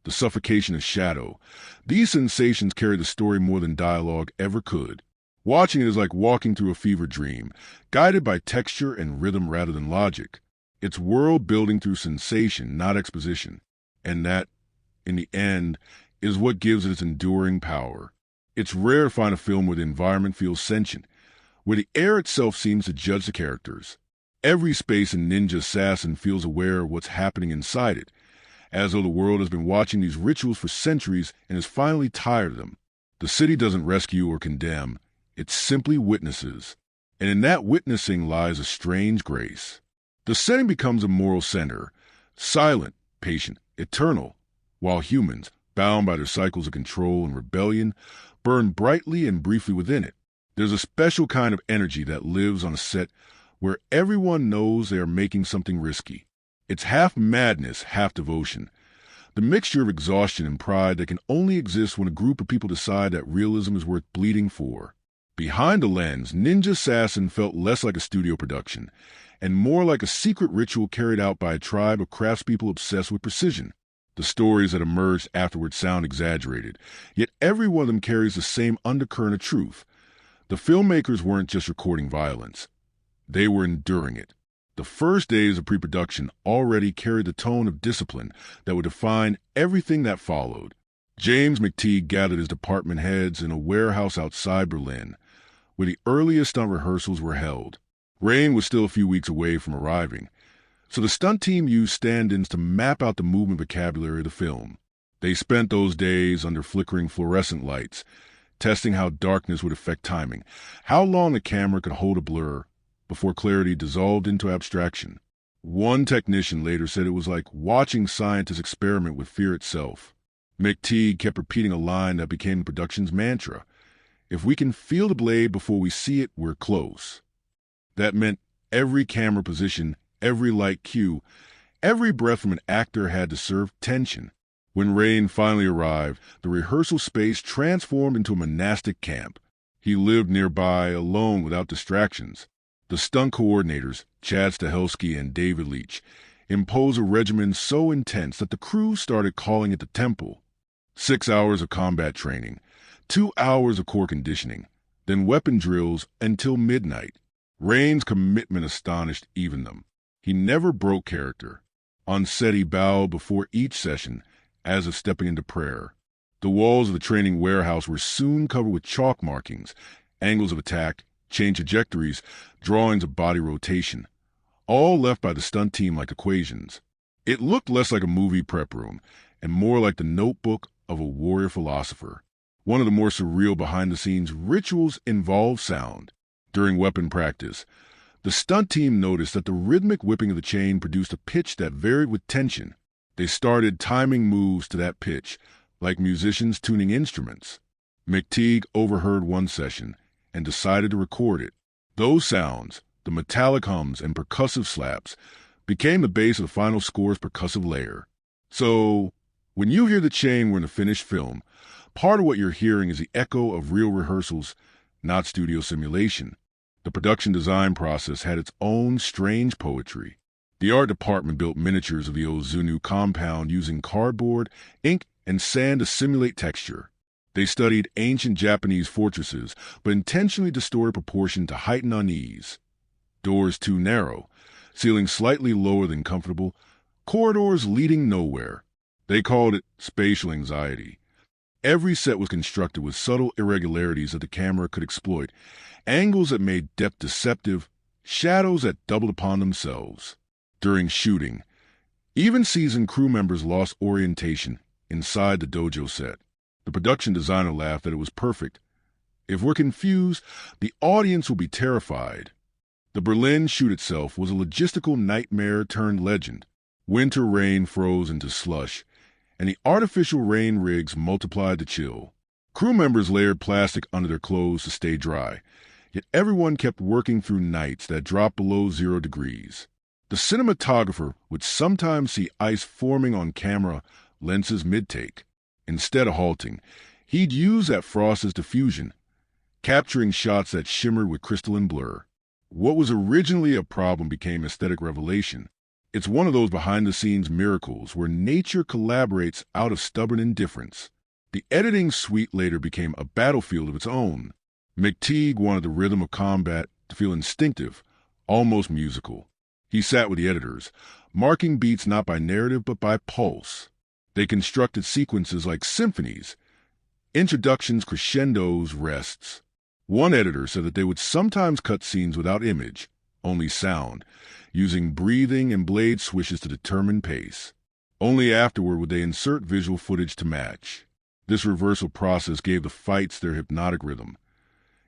the suffocation of shadow. These sensations carry the story more than dialogue ever could. Watching it is like walking through a fever dream, guided by texture and rhythm rather than logic. It's world building through sensation, not exposition. And that, in the end, is what gives it its enduring power. It's rare to find a film where the environment feels sentient, where the air itself seems to judge the characters. Every space in Ninja Assassin feels aware of what's happening inside it, as though the world has been watching these rituals for centuries and is finally tired of them. The city doesn't rescue or condemn, it simply witnesses. And in that witnessing lies a strange grace. The setting becomes a moral center, silent, patient, eternal, while humans, bound by their cycles of control and rebellion, burn brightly and briefly within it. There's a special kind of energy that lives on a set where everyone knows they are making something risky. It's half madness, half devotion. The mixture of exhaustion and pride that can only exist when a group of people decide that realism is worth bleeding for. Behind the lens, Ninja Assassin felt less like a studio production and more like a secret ritual carried out by a tribe of craftspeople obsessed with precision. The stories that emerged afterward sound exaggerated, yet every one of them carries the same undercurrent of truth. The filmmakers weren't just recording violence. They were enduring it. The first days of pre-production already carried the tone of discipline that would define everything that followed. James McTeigue gathered his department heads in a warehouse outside Berlin, where the earliest stunt rehearsals were held. Rain was still a few weeks away from arriving, So the stunt team used stand-ins to map out the movement vocabulary of the film. They spent those days under flickering fluorescent lights, testing how darkness would affect timing, how long the camera could hold a blur before clarity dissolved into abstraction. One technician later said it was like watching scientists experiment with fear itself. McTeigue kept repeating a line that became the production's mantra: "If we can feel the blade before we see it, we're close." That meant every camera position, every light cue, every breath from an actor had to serve tension. When Rain finally arrived, the rehearsal space transformed into a monastic camp. He lived nearby, alone, without distractions. The stunt coordinators, Chad Stahelski and David Leitch, imposed a regimen so intense that the crew started calling it the temple. 6 hours of combat training, 2 hours of core conditioning, then weapon drills until midnight. Rain's commitment astonished even them. He never broke character. On set, he bowed before each session, as if stepping into prayer. The walls of the training warehouse were soon covered with chalk markings, angles of attack, chain trajectories, drawings of body rotation, all left by the stunt team like equations. It looked less like a movie prep room and more like the notebook of a warrior philosopher. One of the more surreal behind-the-scenes rituals involved sound. During weapon practice, the stunt team noticed that the rhythmic whipping of the chain produced a pitch that varied with tension. They started timing moves to that pitch, like musicians tuning instruments. McTeigue overheard one session and decided to record it. Those sounds, the metallic hums and percussive slaps, became the base of the final score's percussive layer. So, when you hear the chain when in a finished film, part of what you're hearing is the echo of real rehearsals, not studio simulation. The production design process had its own strange poetry. The art department built miniatures of the Ozunu compound using cardboard, ink, and sand to simulate texture. They studied ancient Japanese fortresses, but intentionally distorted proportion to heighten unease. Doors too narrow, ceilings slightly lower than comfortable, corridors leading nowhere. They called it spatial anxiety. Every set was constructed with subtle irregularities that the camera could exploit, angles that made depth deceptive, shadows that doubled upon themselves. During shooting, even seasoned crew members lost orientation inside the dojo set. The production designer laughed that it was perfect. If we're confused, the audience will be terrified. The Berlin shoot itself was a logistical nightmare turned legend. Winter rain froze into slush, and the artificial rain rigs multiplied the chill. Crew members layered plastic under their clothes to stay dry, yet everyone kept working through nights that dropped below 0 degrees. The cinematographer would sometimes see ice forming on camera lenses mid-take. Instead of halting, he'd use that frost as diffusion, capturing shots that shimmered with crystalline blur. What was originally a problem became aesthetic revelation. It's one of those behind-the-scenes miracles where nature collaborates out of stubborn indifference. The editing suite later became a battlefield of its own. McTeigue wanted the rhythm of combat to feel instinctive, almost musical. He sat with the editors, marking beats not by narrative but by pulse. They constructed sequences like symphonies, introductions, crescendos, rests. One editor said that they would sometimes cut scenes without image, only sound, using breathing and blade swishes to determine pace. Only afterward would they insert visual footage to match. This reversal process gave the fights their hypnotic rhythm.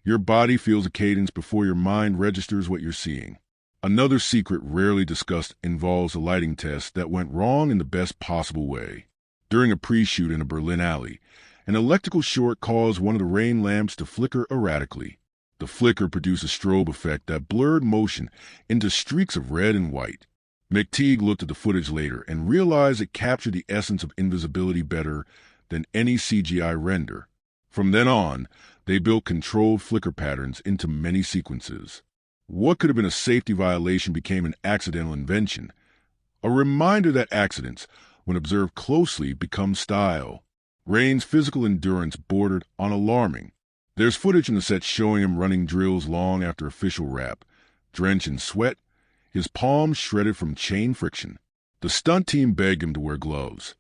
Your body feels a cadence before your mind registers what you're seeing. Another secret rarely discussed involves a lighting test that went wrong in the best possible way. During a pre-shoot in a Berlin alley, an electrical short caused one of the rain lamps to flicker erratically. The flicker produced a strobe effect that blurred motion into streaks of red and white. McTeigue looked at the footage later and realized it captured the essence of invisibility better than any CGI render. From then on, they built controlled flicker patterns into many sequences. What could have been a safety violation became an accidental invention, a reminder that accidents, when observed closely, become style. Rain's physical endurance bordered on alarming. There's footage in the set showing him running drills long after official wrap, drenched in sweat, his palms shredded from chain friction. The stunt team begged him to wear gloves.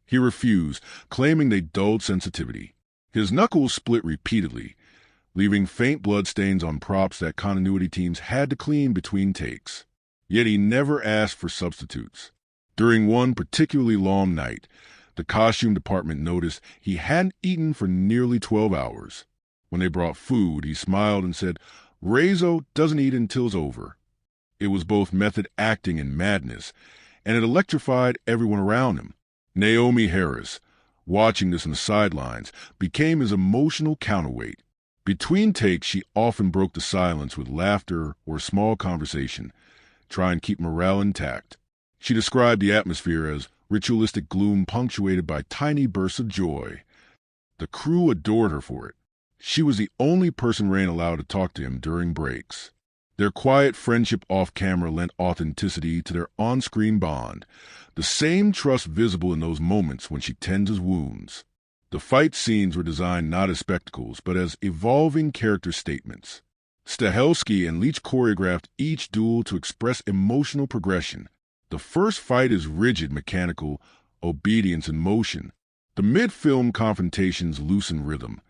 He refused, claiming they dulled sensitivity. His knuckles split repeatedly, leaving faint bloodstains on props that continuity teams had to clean between takes. Yet he never asked for substitutes. During one particularly long night, the costume department noticed he hadn't eaten for nearly 12 hours. When they brought food, he smiled and said, "Rezo doesn't eat until it's over." It was both method acting and madness, and it electrified everyone around him. Naomie Harris, watching this in the sidelines, became his emotional counterweight. Between takes, she often broke the silence with laughter or a small conversation, trying to keep morale intact. She described the atmosphere as ritualistic gloom punctuated by tiny bursts of joy. The crew adored her for it. She was the only person Rain allowed to talk to him during breaks. Their quiet friendship off-camera lent authenticity to their on-screen bond, the same trust visible in those moments when she tends his wounds. The fight scenes were designed not as spectacles, but as evolving character statements. Stahelski and Leach choreographed each duel to express emotional progression. The first fight is rigid, mechanical, obedience in motion. The mid-film confrontations loosen rhythm,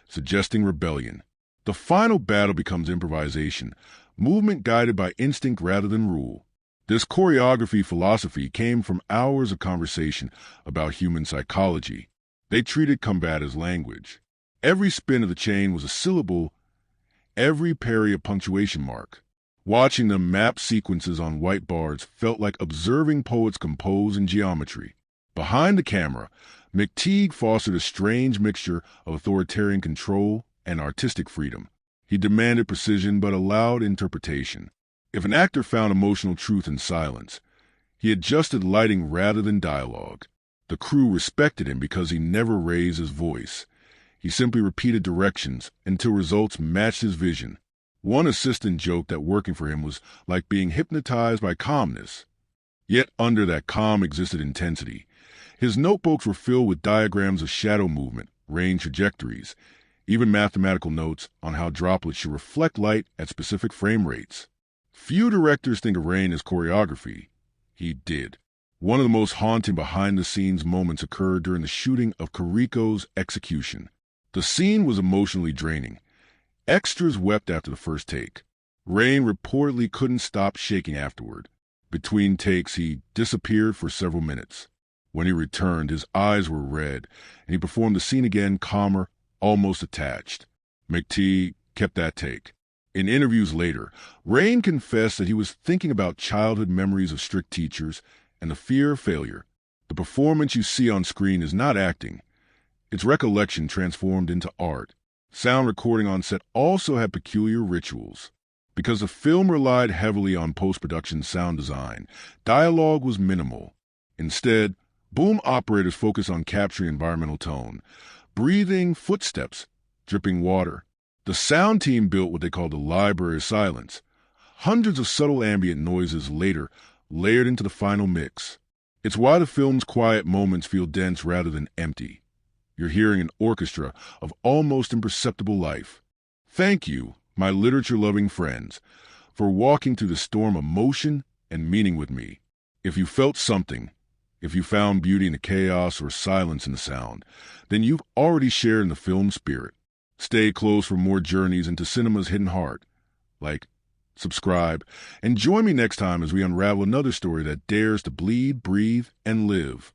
suggesting rebellion. The final battle becomes improvisation, movement guided by instinct rather than rule. This choreography philosophy came from hours of conversation about human psychology. They treated combat as language. Every spin of the chain was a syllable, every parry a punctuation mark. Watching them map sequences on whiteboards felt like observing poets compose in geometry. Behind the camera, McTeigue fostered a strange mixture of authoritarian control and artistic freedom. He demanded precision but allowed interpretation. If an actor found emotional truth in silence, he adjusted lighting rather than dialogue. The crew respected him because he never raised his voice. He simply repeated directions until results matched his vision. One assistant joked that working for him was like being hypnotized by calmness. Yet under that calm existed intensity. His notebooks were filled with diagrams of shadow movement, range trajectories, even mathematical notes on how droplets should reflect light at specific frame rates. Few directors think of Rain as choreography. He did. One of the most haunting behind-the-scenes moments occurred during the shooting of Kiriko's execution. The scene was emotionally draining. Extras wept after the first take. Rain reportedly couldn't stop shaking afterward. Between takes, he disappeared for several minutes. When he returned, his eyes were red, and he performed the scene again calmer, almost attached. McTeigue kept that take. In interviews later, Rain confessed that he was thinking about childhood memories of strict teachers and the fear of failure. The performance you see on screen is not acting. It's recollection transformed into art. Sound recording on set also had peculiar rituals. Because the film relied heavily on post-production sound design, dialogue was minimal. Instead, boom operators focused on capturing environmental tone, breathing, footsteps, dripping water. The sound team built what they called the library of silence. Hundreds of subtle ambient noises later layered into the final mix. It's why the film's quiet moments feel dense rather than empty. You're hearing an orchestra of almost imperceptible life. Thank you, my literature-loving friends, for walking through the storm of motion and meaning with me. If you felt something, if you found beauty in the chaos or silence in the sound, then you've already shared in the film's spirit. Stay close for more journeys into cinema's hidden heart. Like, subscribe, and join me next time as we unravel another story that dares to bleed, breathe, and live.